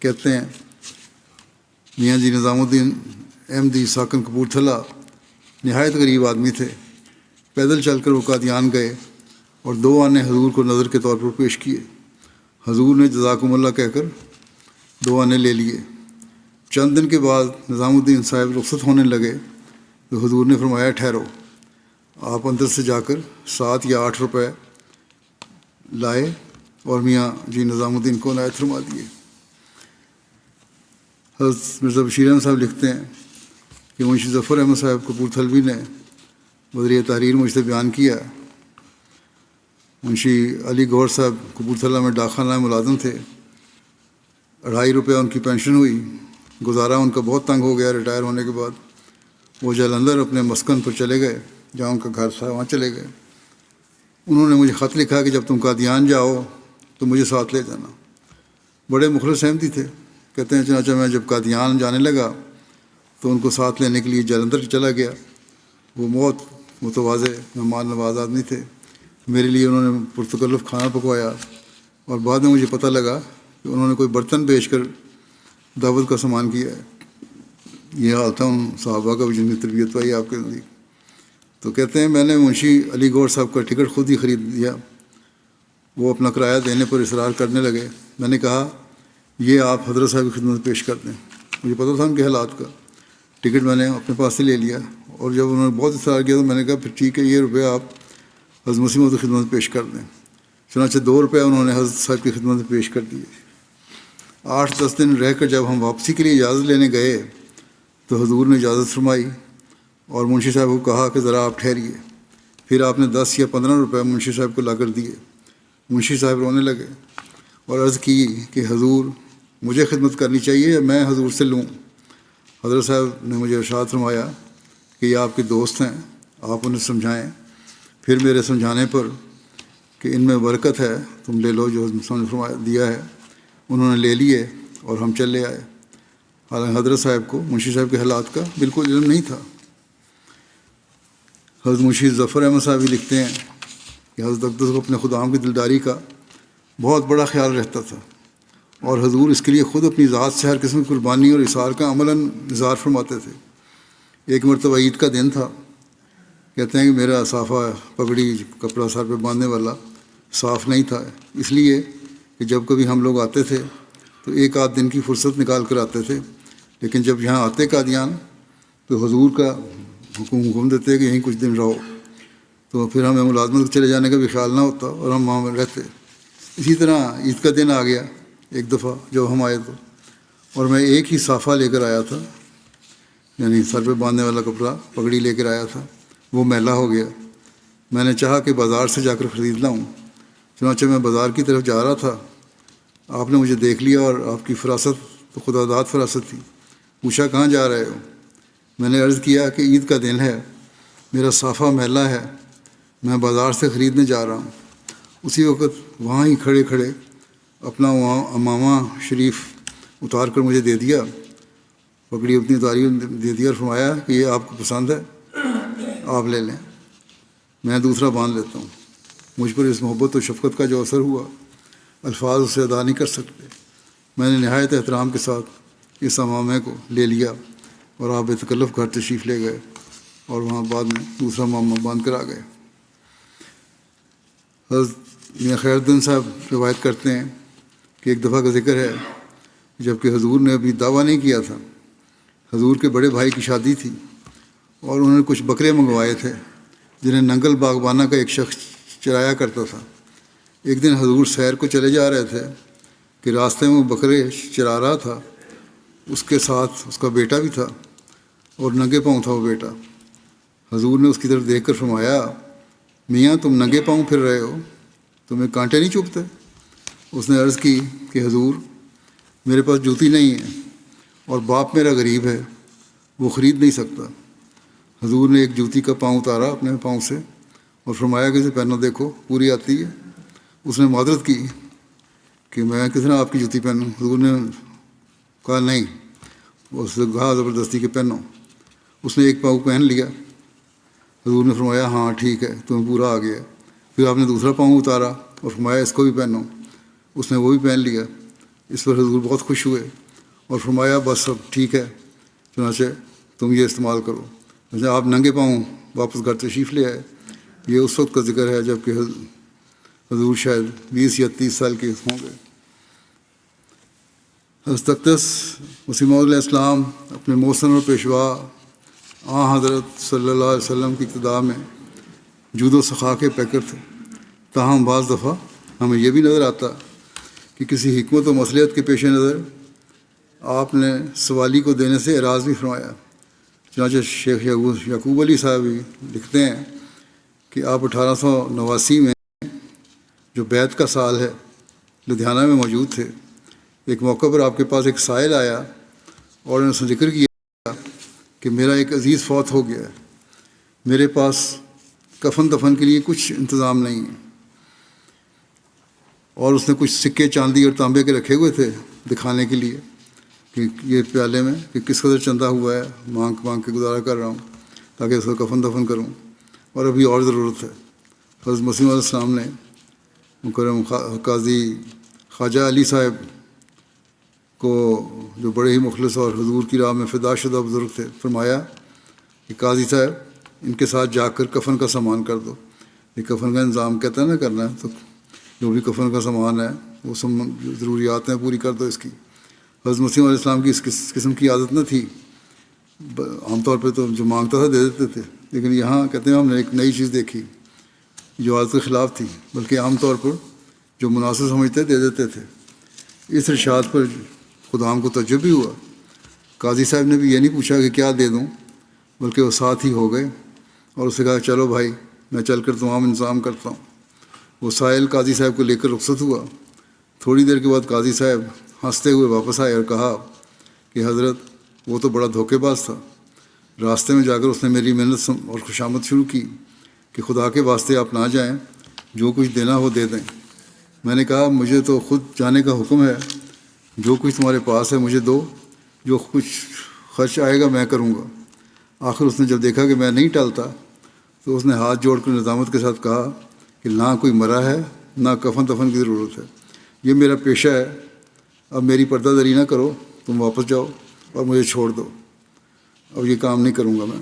کہتے ہیں میاں جی نظام الدین احمدی ساکن کپورتھلا نہایت غریب آدمی تھے۔ پیدل چل کر وہ قادیان گئے اور 2 آنے حضور کو نظر کے طور پر پیش کیے۔ حضور نے جزاکم اللہ کہہ کر 2 آنے لے لیے۔ چند دن کے بعد نظام الدین صاحب رخصت ہونے لگے تو حضور نے فرمایا ٹھہرو۔ آپ اندر سے جا کر 7 یا 8 روپے لائے اور میاں جی نظام الدین کو عنایت فرما دیے۔ حضرت مرزا بشیر احمد صاحب لکھتے ہیں کہ منشی ظفر احمد صاحب کپورتھلوی نے وزیر تحریر مجھ سے بیان کیا، منشی علی گور صاحب کپورتھلا میں ڈاک خانہ ملازم تھے، 2.5 روپے ان کی پینشن ہوئی، گزارا ان کا بہت تنگ ہو گیا۔ ریٹائر ہونے کے بعد وہ جلندھر اپنے مسکن پر چلے گئے، جہاں ان کا گھر تھا وہاں چلے گئے۔ انہوں نے مجھے خط لکھا کہ جب تم قادیان جاؤ تو مجھے ساتھ لے جانا۔ بڑے مخلص احمدی تھے۔ کہتے ہیں چنانچہ میں جب قادیان جانے لگا تو ان کو ساتھ لینے کے لیے جلندھر چلا گیا۔ وہ بہت متواضع مہمان نواز آدمی تھے۔ میرے لیے انہوں نے پرتکلف کھانا پکوایا، اور بعد میں مجھے پتہ لگا کہ انہوں نے کوئی برتن بیچ کر دعوت کا سامان کیا ہے۔ یہ حال تھا ان صحابہ کا بھی جن کی تربیت پائی آپ کے نزدیک۔ تو کہتے ہیں میں نے منشی علی گور صاحب کا ٹکٹ خود ہی خرید لیا۔ وہ اپنا کرایہ دینے پر اصرار کرنے لگے۔ میں نے کہا یہ آپ حضرت صاحب کی خدمت پیش کر دیں۔ مجھے پتہ تھا ان کے حالات کا۔ ٹکٹ میں نے اپنے پاس سے لے لیا، اور جب انہوں نے بہت اصرار کیا تو میں نے کہا پھر ٹھیک ہے، یہ روپے آپ حضرت مسیح موعود کی خدمت پیش کر دیں۔ چنانچہ 2 روپے انہوں نے حضرت صاحب کی خدمت میں پیش کر دیے۔ 8-10 دن رہ کر جب ہم واپسی کے لیے اجازت لینے گئے تو حضور نے اجازت فرمائی اور منشی صاحب کو کہا کہ ذرا آپ ٹھہریے۔ پھر آپ نے 10 یا 15 روپے منشی صاحب کو لا کر دیے۔ منشی صاحب رونے لگے اور عرض کی کہ حضور مجھے خدمت کرنی چاہیے یا میں حضور سے لوں؟ حضرت صاحب نے مجھے ارشاد فرمایا کہ یہ آپ کے دوست ہیں، آپ انہیں سمجھائیں۔ پھر میرے سمجھانے پر کہ ان میں برکت ہے، تم لے لو جو فرمایا دیا ہے، انہوں نے لے لیے اور ہم چلے آئے۔ حالانکہ حضرت صاحب کو منشی صاحب کے حالات کا بالکل علم نہیں تھا۔ حضرت منشی ظفر احمد صاحب بھی لکھتے ہیں کہ حضرت اقدس کو اپنے خدام کی دلداری کا بہت بڑا خیال رہتا تھا، اور حضور اس کے لیے خود اپنی ذات سے ہر قسم کی قربانی اور اثار کا عملاً اظہار فرماتے تھے۔ ایک مرتبہ عید کا دن تھا۔ کہتے ہیں کہ میرا صافہ پگڑی کپڑا سر پہ باندھنے والا صاف نہیں تھا، اس لیے کہ جب کبھی ہم لوگ آتے تھے تو 1-8 دن کی فرصت نکال کر آتے تھے، لیکن جب یہاں آتے قادیان تو حضور کا حکم دیتے کہ یہیں کچھ دن رہو، تو پھر ہمیں ملازمت کو چلے جانے کا بھی خیال نہ ہوتا اور ہم وہاں رہتے۔ اسی طرح عید کا دن آ گیا ایک دفعہ جب ہم آئے تو، اور میں ایک ہی صافہ لے کر آیا تھا، یعنی سر پہ باندھنے والا کپڑا پگڑی لے کر آیا تھا۔ وہ میلا ہو گیا۔ میں نے چاہا کہ بازار سے جا کر خرید لاؤں، چنانچہ میں بازار کی طرف جا رہا تھا۔ آپ نے مجھے دیکھ لیا، اور آپ کی فراست تو خدا داد فراست تھی۔ پوچھا کہاں جا رہے ہو؟ میں نے عرض کیا کہ عید کا دن ہے، میرا صافہ میلا ہے، میں بازار سے خریدنے جا رہا ہوں۔ اسی وقت وہاں ہی کھڑے کھڑے اپنا امامہ شریف اتار کر مجھے دے دیا، پگڑی اپنی اتاری دے دیا اور فرمایا کہ یہ آپ کو پسند ہے، آپ لے لیں، میں دوسرا باندھ لیتا ہوں۔ مجھ پر اس محبت و شفقت کا جو اثر ہوا الفاظ اسے ادا نہیں کر سکتے۔ میں نے نہایت احترام کے ساتھ اس امامے کو لے لیا اور آپ بے تکلف گھر تشریف لے گئے، اور وہاں بعد میں دوسرا امامہ باندھ کر آ گئے۔ حضرت میاں خیر الدین صاحب روایت کرتے ہیں کہ ایک دفعہ کا ذکر ہے جب کہ حضور نے ابھی دعویٰ نہیں کیا تھا، حضور کے بڑے بھائی کی شادی تھی اور انہوں نے کچھ بکرے منگوائے تھے جنہیں ننگل باغبانہ کا ایک شخص چرایا کرتا تھا۔ ایک دن حضور سیر کو چلے جا رہے تھے کہ راستے میں وہ بکرے چرا رہا تھا، اس کے ساتھ اس کا بیٹا بھی تھا اور ننگے پاؤں تھا وہ بیٹا۔ حضور نے اس کی طرف دیکھ کر فرمایا میاں تم ننگے پاؤں پھر رہے ہو، تمہیں کانٹے نہیں چبھتے؟ اس نے عرض کی کہ حضور میرے پاس جوتی نہیں ہے اور باپ میرا غریب ہے، وہ خرید نہیں سکتا، حضور نے ایک جوتی کا پاؤں اتارا اپنے پاؤں سے اور فرمایا کہ اسے پہنو، دیکھو پوری آتی ہے۔ اس نے معذرت کی کہ میں کس طرح آپ کی جوتی پہنوں؟ حضور نے کہا نہیں، اس نے کہا زبردستی کہ پہنو۔ اس نے ایک پاؤں پہن لیا۔ حضور نے فرمایا ہاں ٹھیک ہے، تمہیں پورا آ گیا۔ پھر آپ نے دوسرا پاؤں اتارا اور فرمایا اس کو بھی پہنو۔ اس نے وہ بھی پہن لیا۔ اس پر حضور بہت خوش ہوئے اور فرمایا بس اب ٹھیک ہے، چنانچہ تم یہ استعمال کرو۔ جیسے آپ ننگے پاؤں واپس گھر تشریف لے آئے۔ یہ اس وقت کا ذکر ہے جب کہ حضور شاید 20 یا 30 سال کے ہوں گے۔ حضرت اقدس مسیح موعود علیہ السلام اپنے محسن اور پیشوا حضرت صلی اللہ علیہ وسلم کی ابتدا میں جود و سخا کے پیکر تھے۔ تاہم بعض دفعہ ہمیں یہ بھی نظر آتا کہ کسی حکمت و مصلحت کے پیش نظر آپ نے سوالی کو دینے سے اعراض بھی فرمایا۔ چنانچہ شیخ یعقوب علی صاحب لکھتے ہیں کہ آپ 1889 میں جو بیعت کا سال ہے لدھیانہ میں موجود تھے۔ ایک موقع پر آپ کے پاس ایک سائل آیا اور نے اس نے ذکر کیا کہ میرا ایک عزیز فوت ہو گیا ہے، میرے پاس کفن دفن کے لیے کچھ انتظام نہیں ہے۔ اور اس نے کچھ سکے چاندی اور تانبے کے رکھے ہوئے تھے دکھانے کے لیے کہ یہ پیالے میں کہ کس قدر چندہ ہوا ہے، مانگ کے گزارا کر رہا ہوں تاکہ اس کو کفن دفن کروں، اور ابھی اور ضرورت ہے۔ حضرت مسیح علیہ السلام نے مکرم قاضی خواجہ علی صاحب کو، جو بڑے ہی مخلص اور حضور کی راہ میں فدا شدہ بزرگ تھے، فرمایا کہ قاضی صاحب ان کے ساتھ جا کر کفن کا سامان کر دو۔ یہ کفن کا انتظام کہتا ہے نا کرنا ہے، تو جو بھی کفن کا سامان ہے وہ سب ضروریات ہیں پوری کر دو اس کی۔ حضرت مسیح علیہ السلام کی اس قسم کی عادت نہ تھی، عام طور پہ تو جو مانگتا تھا دے دیتے تھے، لیکن یہاں کہتے ہیں ہم نے ایک نئی چیز دیکھی جو عادت کے خلاف تھی، بلکہ عام طور پر جو مناسب سمجھتے دے دیتے تھے۔ اس ارشاد پر خدام کو تعجب بھی ہوا۔ قاضی صاحب نے بھی یہ نہیں پوچھا کہ کیا دے دوں، بلکہ وہ ساتھ ہی ہو گئے اور اسے کہا چلو بھائی میں چل کر تمام انتظام کرتا ہوں۔ وہ سائل قاضی صاحب کو لے کر رخصت ہوا۔ تھوڑی دیر کے بعد قاضی صاحب ہنستے ہوئے واپس آئے اور کہا کہ حضرت وہ تو بڑا دھوکے باز تھا، راستے میں جا کر اس نے میری محنت اور خوشامد شروع کی کہ خدا کے واسطے آپ نہ جائیں، جو کچھ دینا ہو دے دیں۔ میں نے کہا مجھے تو خود جانے کا حکم ہے، جو کچھ تمہارے پاس ہے مجھے دو، جو کچھ خرچ آئے گا میں کروں گا۔ آخر اس نے جب دیکھا کہ میں نہیں ٹالتا تو اس نے ہاتھ جوڑ کر ندامت کے ساتھ کہا کہ نہ کوئی مرا ہے نہ کفن دفن کی ضرورت ہے، یہ میرا پیشہ ہے، اب میری پردہ دری نہ کرو، تم واپس جاؤ اور مجھے چھوڑ دو، اب یہ کام نہیں کروں گا میں۔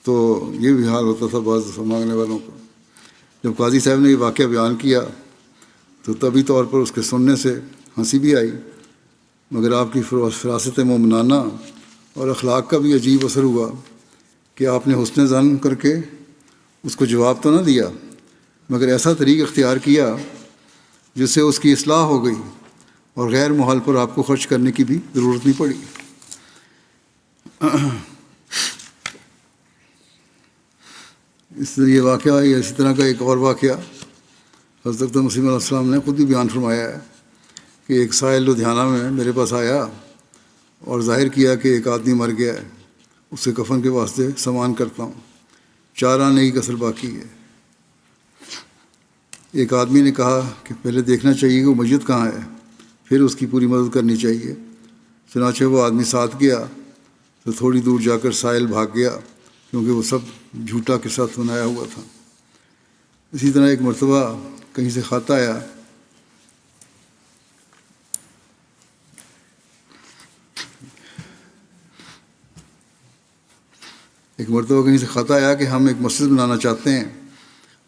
تو یہ بھی حال ہوتا تھا بعض دفعہ مانگنے والوں کا۔ جب قاضی صاحب نے یہ واقعہ بیان کیا تو طبی طور پر اس کے سننے سے ہنسی بھی آئی، مگر آپ کی فراست مومنانہ اور اخلاق کا بھی عجیب اثر ہوا کہ آپ نے حسن ظن کر کے اس کو جواب تو نہ دیا، مگر ایسا طریق اختیار کیا جس سے اس کی اصلاح ہو گئی اور غیر محال پر آپ کو خرچ کرنے کی بھی ضرورت نہیں پڑی۔ اس لیے واقعہ یا اسی طرح کا ایک اور واقعہ حضرت مسیح علیہ السلام نے خود بھی بیان فرمایا ہے کہ ایک سائل لدھیانہ میں میرے پاس آیا اور ظاہر کیا کہ ایک آدمی مر گیا ہے، اسے کفن کے واسطے سامان کرتا ہوں، 4 آنے کی کسر باقی ہے۔ ایک آدمی نے کہا کہ پہلے دیکھنا چاہیے کہ وہ میت کہاں ہے، پھر اس کی پوری مدد کرنی چاہیے۔ چنانچہ وہ آدمی ساتھ گیا تو تھوڑی دور جا کر سائل بھاگ گیا، کیونکہ وہ سب جھوٹا کے ساتھ بنایا ہوا تھا۔ اسی طرح ایک مرتبہ کہیں سے خط آیا کہ ہم ایک مسجد بنانا چاہتے ہیں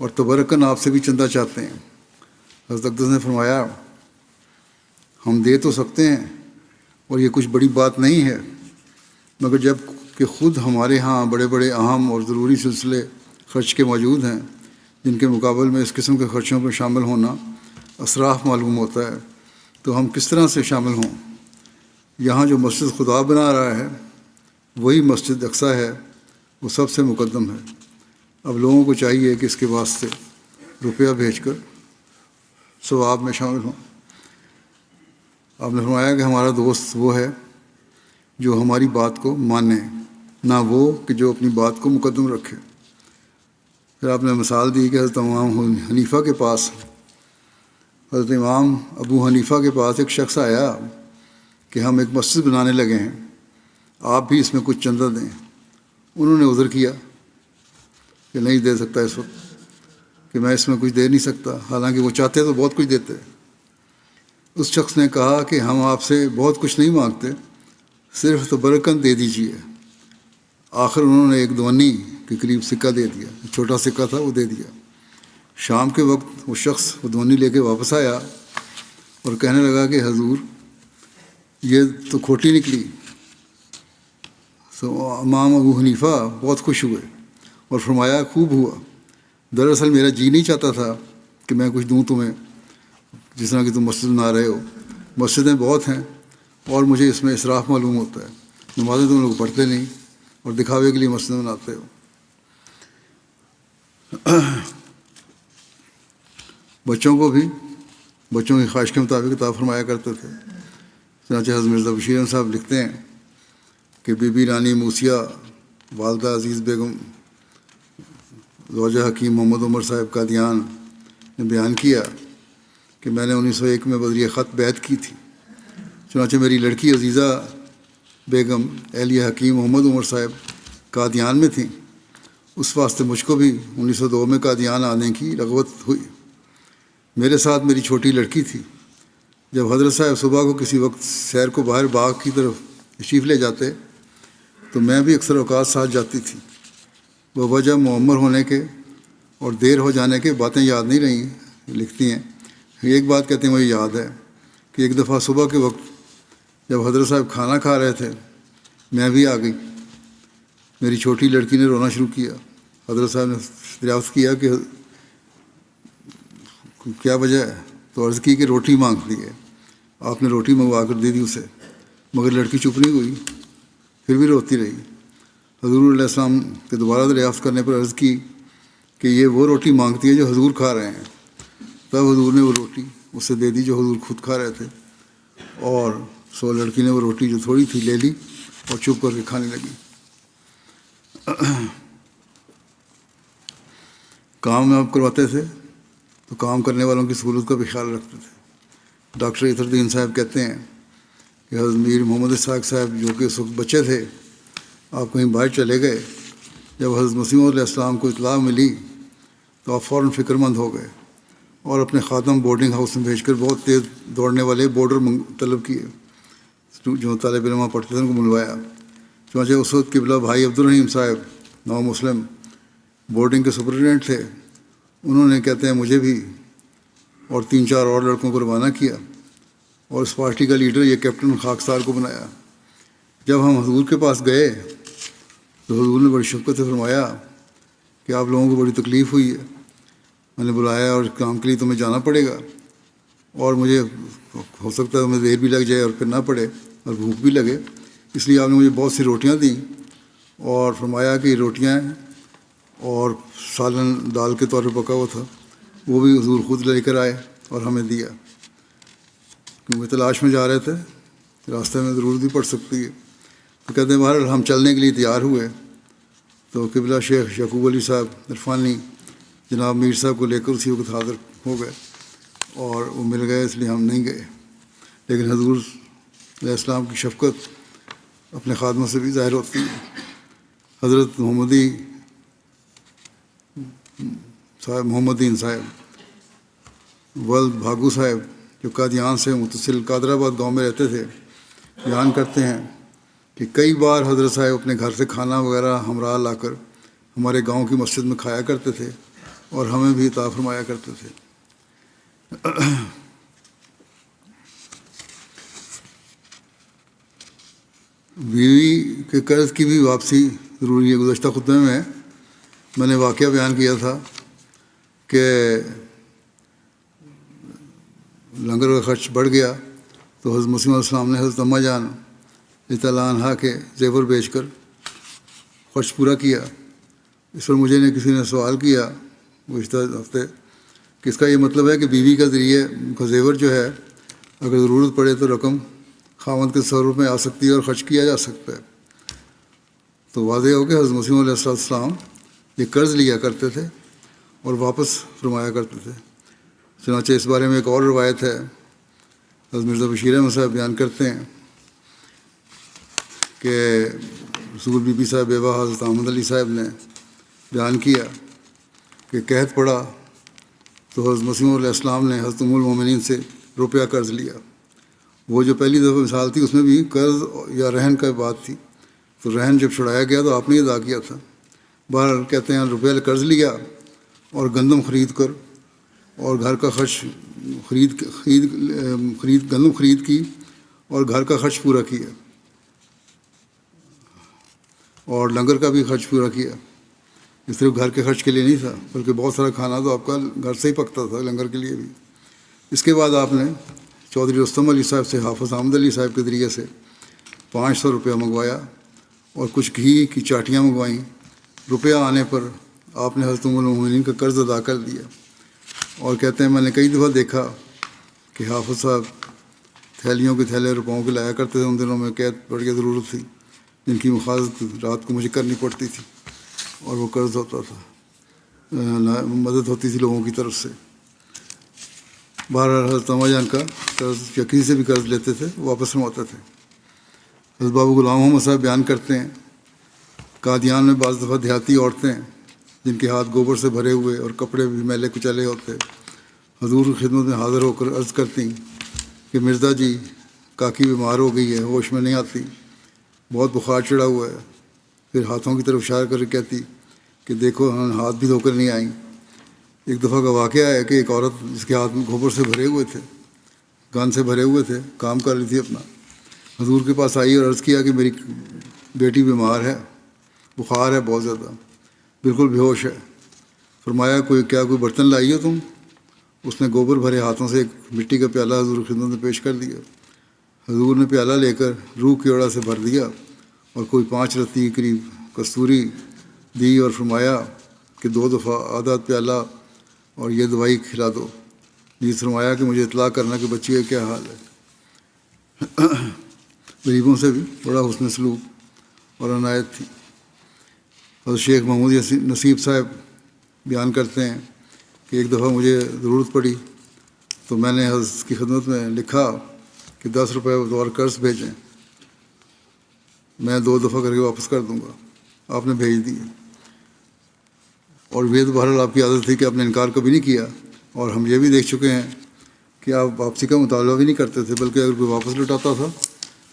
اور تبرکن آپ سے بھی چندہ چاہتے ہیں۔ حضرت اقدس نے فرمایا ہم دے تو سکتے ہیں اور یہ کچھ بڑی بات نہیں ہے، مگر جب کہ خود ہمارے ہاں بڑے بڑے اہم اور ضروری سلسلے خرچ کے موجود ہیں جن کے مقابل میں اس قسم کے خرچوں پر شامل ہونا اسراف معلوم ہوتا ہے، تو ہم کس طرح سے شامل ہوں؟ یہاں جو مسجد خدا بنا رہا ہے وہی مسجد اقصیٰ ہے، وہ سب سے مقدم ہے۔ اب لوگوں کو چاہیے کہ اس کے واسطے روپیہ بھیج کر ثواب میں شامل ہوں۔ آپ نے فرمایا کہ ہمارا دوست وہ ہے جو ہماری بات کو مانے نہ وہ کہ جو اپنی بات کو مقدم رکھے۔ پھر آپ نے مثال دی کہ حضرت امام حنیفہ کے پاس، حضرت امام ابو حنیفہ کے پاس ایک شخص آیا کہ ہم ایک مسجد بنانے لگے ہیں، آپ بھی اس میں کچھ چندہ دیں۔ انہوں نے عذر کیا کہ نہیں دے سکتا اس وقت، کہ میں اس میں کچھ دے نہیں سکتا، حالانکہ وہ چاہتے تو بہت کچھ دیتے۔ اس شخص نے کہا کہ ہم آپ سے بہت کچھ نہیں مانگتے، صرف تو برکت دے دیجیے۔ آخر انہوں نے ایک دوانی کے قریب سکہ دے دیا، چھوٹا سکہ تھا وہ دے دیا۔ شام کے وقت وہ شخص وہ دوانی لے کے واپس آیا اور کہنے لگا کہ حضور یہ تو کھوٹی نکلی۔ تو امام ابو حنیفہ بہت خوش ہوئے اور فرمایا خوب ہوا، دراصل میرا جی نہیں چاہتا تھا کہ میں کچھ دوں تمہیں، جس طرح کہ تم مسجد بنا رہے ہو، مسجدیں بہت ہیں اور مجھے اس میں اسراف معلوم ہوتا ہے، نمازیں تم لوگ پڑھتے نہیں اور دکھاوے کے لیے مسجدیں بناتے ہو۔ بچوں کو بھی بچوں کی خواہش کے مطابق عطا فرمایا کرتے تھے۔ چنانچہ حضرت مرزا بشیر احمد صاحب لکھتے ہیں کہ بی بی رانی موسیہ والدہ عزیز بیگم زوجہ حکیم محمد عمر صاحب قادیان نے بیان کیا کہ میں نے 1901 میں بذریعہ خط بیعت کی تھی، چنانچہ میری لڑکی عزیزہ بیگم اہلیہ حکیم محمد عمر صاحب قادیان میں تھیں، اس واسطے مجھ کو بھی 1902 میں قادیان آنے کی رغبت ہوئی۔ میرے ساتھ میری چھوٹی لڑکی تھی۔ جب حضرت صاحب صبح کو کسی وقت سیر کو باہر باغ کی طرف تشریف لے جاتے تو میں بھی اکثر اوقات ساتھ جاتی تھی۔ وہ وجہ معمر ہونے کے اور دیر ہو جانے کے باتیں یاد نہیں رہیں، لکھتی ہیں۔ ایک بات کہتے ہیں مجھے یاد ہے کہ ایک دفعہ صبح کے وقت جب حضرت صاحب کھانا کھا رہے تھے میں بھی آ گئی۔ میری چھوٹی لڑکی نے رونا شروع کیا۔ حضرت صاحب نے دریافت کیا کہ کیا وجہ ہے، تو عرض کی کہ روٹی مانگتی ہے۔ آپ نے روٹی منگوا کر دے دی اسے، مگر لڑکی چپ نہیں ہوئی، پھر بھی روتی رہی۔ حضور علیہ السلام کے دوبارہ دریافت کرنے پر عرض کی کہ یہ وہ روٹی مانگتی ہے جو حضور کھا رہے ہیں۔ تب حضور نے وہ روٹی اسے دے دی جو حضور خود کھا رہے تھے، اور لڑکی نے وہ روٹی جو تھوڑی تھی لے لی اور چپ کر کے کھانے لگی۔ کام آپ کرواتے تھے تو کام کرنے والوں کی سہولت کا بھی خیال رکھتے تھے۔ ڈاکٹر اطہر الدین صاحب کہتے ہیں کہ حضرت میر محمد اسحاق صاحب جو کہ اس وقت بچے تھے، آپ کہیں باہر چلے گئے، جب حضرت مسیح علیہ السلام کو اطلاع ملی تو آپ فوراً فکر مند ہو گئے اور اپنے خادم بورڈنگ ہاؤس میں بھیج کر بہت تیز دوڑنے والے بورڈر طلب کیے، جو طالب علماء پڑھتے تھے ان کو ملوایا۔ چنانچہ اس وقت قبلہ بھائی عبدالرحیم صاحب نو مسلم بورڈنگ کے سپرنٹینڈنٹ تھے، انہوں نے کہتے ہیں مجھے بھی اور 3-4 اور لڑکوں کو روانہ کیا اور اس پارٹی کا لیڈر یہ کیپٹن خاکسار کو بنایا۔ جب ہم حضور کے پاس گئے تو حضور نے بڑی شفقت سے فرمایا کہ آپ لوگوں کو بڑی تکلیف ہوئی ہے، میں نے بلایا اور کام کے لیے تمہیں جانا پڑے گا، اور مجھے ہو سکتا ہے تمہیں دیر بھی لگ جائے اور پھر نہ پڑے اور بھوک بھی لگے، اس لیے آپ نے مجھے بہت سی روٹیاں دیں اور فرمایا کہ یہ روٹیاں ہیں اور سالن دال کے طور پر پکا ہوا تھا، وہ بھی حضور خود لے کر آئے اور ہمیں دیا، کیونکہ تلاش میں جا رہے تھے، راستے میں ضرورت بھی پڑ سکتی ہے۔ تو کہتے ہیں بہرحال ہم چلنے کے لیے تیار ہوئے تو قبلہ شیخ یعقوب علی صاحب عرفانی جناب میر صاحب کو لے کر اسی وقت حاضر ہو گئے اور وہ مل گئے، اس لیے ہم نہیں گئے۔ لیکن حضور علیہ السلام کی شفقت اپنے خادموں سے بھی ظاہر ہوتی ہے۔ حضرت محمدین صاحب ولد بھاگو صاحب جو قادیان سے متصل قادر آباد گاؤں میں رہتے تھے، بیان کرتے ہیں کہ کئی بار حضرت صاحب اپنے گھر سے کھانا وغیرہ ہمراہ لا کر ہمارے گاؤں کی مسجد میں کھایا کرتے تھے اور ہمیں بھی عطا فرمایا کرتے تھے۔ بیوی کے قرض کی بھی واپسی ضروری ہے۔ گزشتہ خطبے میں نے واقعہ بیان کیا تھا کہ لنگر کا خرچ بڑھ گیا تو حضرت مسیح علیہ السلام نے حضرت اماں جان رضی اللہ عنہا کے زیور بیچ کر خرچ پورا کیا۔ اس پر مجھے کسی نے سوال کیا گزشتہ ہفتے کہ اس کا یہ مطلب ہے کہ بیوی کا ذریعے کا زیور جو ہے اگر ضرورت پڑے تو رقم خاوند کے تصرف میں آ سکتی ہے اور خرچ کیا جا سکتا ہے۔ تو واضح ہو کہ حضرت مسیح علیہ السلام یہ قرض لیا کرتے تھے اور واپس فرمایا کرتے تھے۔ چنانچہ اس بارے میں ایک اور روایت ہے، حضرت مرزا بشیر احمد صاحب بیان کرتے ہیں کہ رسول بی بی صاحب بیوہ حضرت احمد علی صاحب نے بیان کیا کہ قحط پڑا تو حضرت مسیح علیہ السلام نے حضرت ام المومنین سے روپیہ قرض لیا۔ وہ جو پہلی دفعہ مثال تھی اس میں بھی قرض یا رہن کا بات تھی، تو رہن جب چھڑایا گیا تو آپ نے ادا کیا تھا۔ بہرحال کہتے ہیں روپیہ قرض لیا اور گندم خرید کر اور گھر کا خرچ گندم خرید کی اور گھر کا خرچ پورا کیا اور لنگر کا بھی خرچ پورا کیا۔ یہ صرف گھر کے خرچ کے لیے نہیں تھا بلکہ بہت سارا کھانا تو آپ کا گھر سے ہی پکتا تھا، لنگر کے لیے بھی۔ اس کے بعد آپ نے چودھری رستم علی صاحب سے حافظ احمد علی صاحب کے ذریعے سے 500 روپیہ منگوایا اور کچھ گھی کی چاٹیاں منگوائیں۔ روپیہ آنے پر آپ نے حضرت ام المومنین کا قرض ادا کر دیا، اور کہتے ہیں میں نے کئی دفعہ دیکھا کہ حافظ صاحب تھیلیوں کے تھیلے روپوں کے لایا کرتے تھے۔ ان دنوں میں قید بڑی ضرورت تھی جن کی مخالفت رات کو مجھے کرنی پڑتی تھی، اور وہ قرض ہوتا تھا، مدد ہوتی تھی لوگوں کی طرف سے۔ بہرحال حضرت اماں جان کا قرض یا کسی سے بھی قرض لیتے تھے واپس فرماتے تھے۔ حضرت بابو غلام محمد صاحب بیان کرتے ہیں قادیان میں بعض دفعہ دیہاتی عورتیں جن کے ہاتھ گوبر سے بھرے ہوئے اور کپڑے بھی میلے کچلے ہوتے حضور کی خدمت میں حاضر ہو کر عرض کرتی کہ مرزا جی کاکی بیمار ہو گئی ہے، ہوش میں نہیں آتی، بہت بخار چڑھا ہوا ہے۔ پھر ہاتھوں کی طرف اشارہ کر کے کہتی کہ دیکھو ہم ہاتھ بھی دھو کر نہیں آئیں۔ ایک دفعہ کا واقعہ ہے کہ ایک عورت جس کے ہاتھ میں گوبر سے بھرے ہوئے تھے، گن سے بھرے ہوئے تھے، کام کر رہی تھی اپنا، حضور کے پاس آئی اور عرض کیا کہ میری بیٹی بیمار ہے، بخار ہے بہت زیادہ، بالکل بے ہوش ہے۔ فرمایا کوئی برتن لائی ہو تم؟ اس نے گوبر بھرے ہاتھوں سے ایک مٹی کا پیالہ حضور کی خدمت میں پیش کر دیا۔ حضور نے پیالہ لے کر روح کی اوڑا سے بھر دیا اور کوئی 5 رتی قریب کستوری دی اور فرمایا کہ 2 دفعہ آدھا پیالہ اور یہ دوائی کھلا دو۔ نیز فرمایا کہ مجھے اطلاع کرنا کہ بچی کا کیا حال ہے۔ غریبوں سے بھی بڑا حسن سلوک اور عنایت تھی۔ اور شیخ محمود نصیب صاحب بیان کرتے ہیں کہ ایک دفعہ مجھے ضرورت پڑی تو میں نے حضرت کی خدمت میں لکھا کہ 10 روپے بطور قرض بھیجیں، میں 2 دفعہ کر کے واپس کر دوں گا۔ آپ نے بھیج دیے، اور یہ تو بہرحال آپ کی عادت تھی کہ آپ نے انکار کبھی نہیں کیا، اور ہم یہ بھی دیکھ چکے ہیں کہ آپ واپسی کا مطالبہ بھی نہیں کرتے تھے، بلکہ اگر کوئی واپس لوٹاتا تھا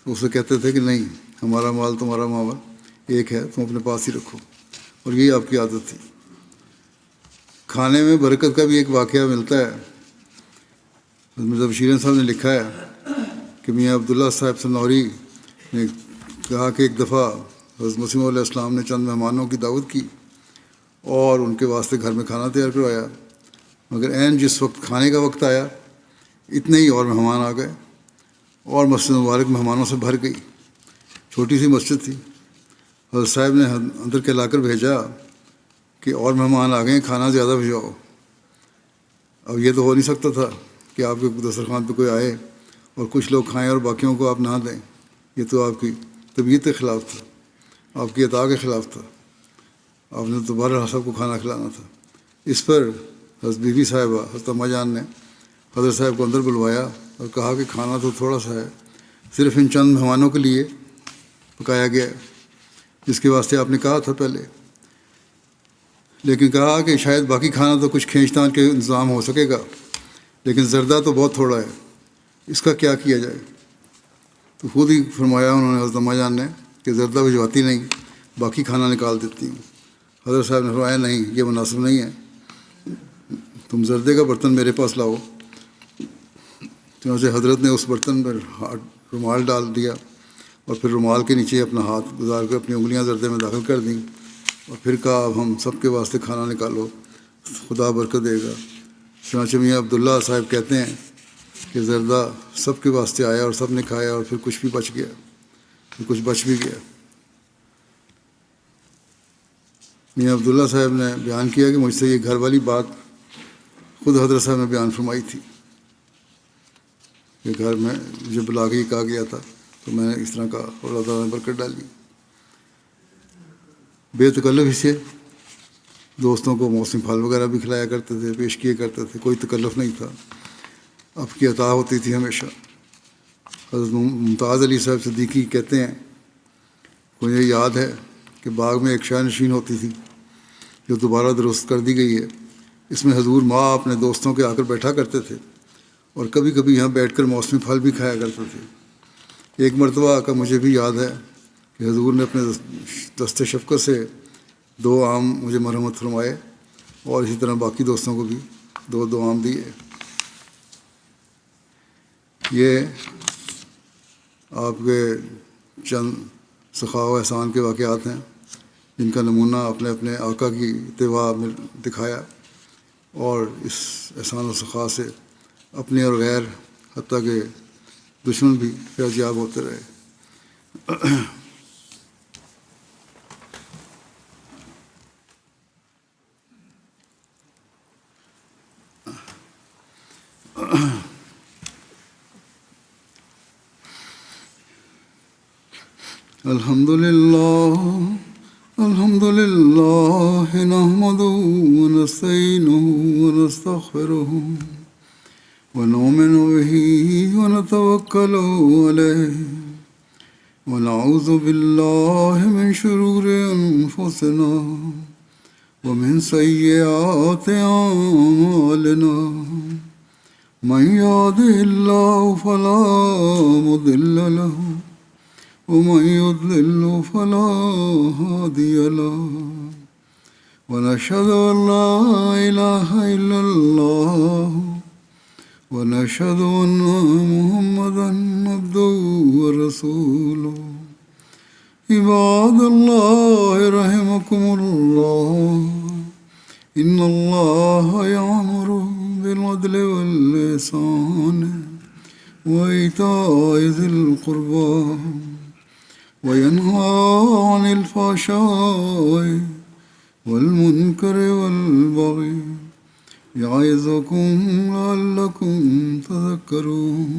تو اسے کہتے تھے کہ نہیں، ہمارا مال تمہارا مال ایک ہے، تم اپنے پاس ہی رکھو، اور یہی آپ کی عادت تھی۔ کھانے میں برکت کا بھی ایک واقعہ ملتا ہے۔ مرزا بشیر صاحب نے لکھا ہے کہ میاں عبداللہ صاحب سنوری نے کہا کہ ایک دفعہ حضرت مسیح علیہ السلام نے چند مہمانوں کی دعوت کی اور ان کے واسطے گھر میں کھانا تیار کروایا، مگر عین جس وقت کھانے کا وقت آیا اتنے ہی اور مہمان آ گئے اور مسجد مبارک مہمانوں سے بھر گئی۔ چھوٹی سی مسجد تھی۔ حضرت صاحب نے اندر کہلا کر بھیجا کہ اور مہمان آ گئے ہیں، کھانا زیادہ بھجواؤ۔ اب یہ تو ہو نہیں سکتا تھا کہ آپ کے دسترخوان پہ کوئی آئے اور کچھ لوگ کھائیں اور باقیوں کو آپ نہ دیں، یہ تو آپ کی طبیعت کے خلاف تھا، آپ کی عطا کے خلاف تھا، آپ نے دوبارہ سب کو کھانا کھلانا تھا۔ اس پر حضرت بی بی صاحبہ حضرت اماں جان نے حضرت صاحب کو اندر بلوایا اور کہا کہ کھانا تو تھوڑا سا ہے، صرف ان چند مہمانوں کے لیے پکایا گیا ہے جس کے واسطے آپ نے کہا تھا پہلے، لیکن کہا کہ شاید باقی کھانا تو کچھ کھینچ تان کے انتظام ہو سکے گا، لیکن زردہ تو بہت تھوڑا ہے، اس کا کیا کیا جائے؟ تو خود ہی فرمایا انہوں نے حضرت اماں جان نے کہ زردہ بھجواتی نہیں، باقی کھانا نکال دیتی ہوں۔ حضرت صاحب نے فرمایا نہیں، یہ مناسب نہیں ہے، تم زردے کا برتن میرے پاس لاؤ۔ چنانچہ حضرت نے اس برتن پر رومال ڈال دیا اور پھر رومال کے نیچے اپنا ہاتھ گزار کر اپنی انگلیاں زردے میں داخل کر دیں اور پھر کہا اب ہم سب کے واسطے کھانا نکالو، خدا برکت دے گا۔ چنانچہ میاں عبداللہ صاحب کہتے ہیں کہ زردہ سب کے واسطے آیا اور سب نے کھایا اور پھر کچھ بھی بچ گیا، پھر کچھ بچ بھی گیا۔ میاں عبداللہ صاحب نے بیان کیا کہ مجھ سے یہ گھر والی بات خود حضرت صاحب نے بیان فرمائی تھی کہ گھر میں مجھے بلا کے یہ کہا گیا تھا، تو میں نے اس طرح کہا اور اللہ تعالیٰ نے برکت ڈالی۔ بے تکلف سے دوستوں کو موسمی پھل وغیرہ بھی کھلایا کرتے تھے، پیش کیے کرتے تھے، کوئی تکلف نہیں تھا، اب کی عطا ہوتی تھی ہمیشہ۔ حضرت ممتاز علی صاحب صدیقی کہتے ہیں، مجھے یاد ہے کہ باغ میں ایک شاہ نشین ہوتی تھی جو دوبارہ درست کر دی گئی ہے، اس میں حضور ماں اپنے دوستوں کے آ کر بیٹھا کرتے تھے اور کبھی کبھی یہاں بیٹھ کر موسمی پھل بھی کھایا کرتے تھے۔ ایک مرتبہ کا مجھے بھی یاد ہے کہ حضور نے اپنے دست شفقت سے 2 آم مجھے مرحمت فرمائے اور اسی طرح باقی دوستوں کو بھی 2 آم دیے۔ یہ آپ کے چند سخا و احسان کے واقعات ہیں جن کا نمونہ اپنے اپنے آقا کی اتباع میں دکھایا، اور اس احسان و سخا سے اپنے اور غیر حتیٰ کہ دشمن بھی فیضیاب ہوتے رہے۔ الحمد لله نحمده ونستعينه ونستغفره ونؤمن به ونتوكل عليه ونعوذ بالله من شرور أنفسنا ومن سيئات أعمالنا، من يهده الله فلا مضل له ومن يضلل فلا هادي له، ونشهد أن لا إله إلا الله ونشهد أن محمدا عبده ورسوله۔ عباد الله رحمكم الله، إن الله يأمر بالعدل والإحسان وإيتاء ذي القربى وينهى عن الفحشاء والمنكر والبغي يعظكم لعلكم تذكرون۔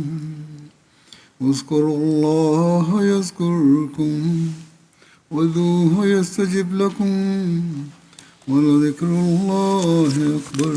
اذكروا الله يذكركم وادعوه يستجب لكم ولذكر الله أكبر۔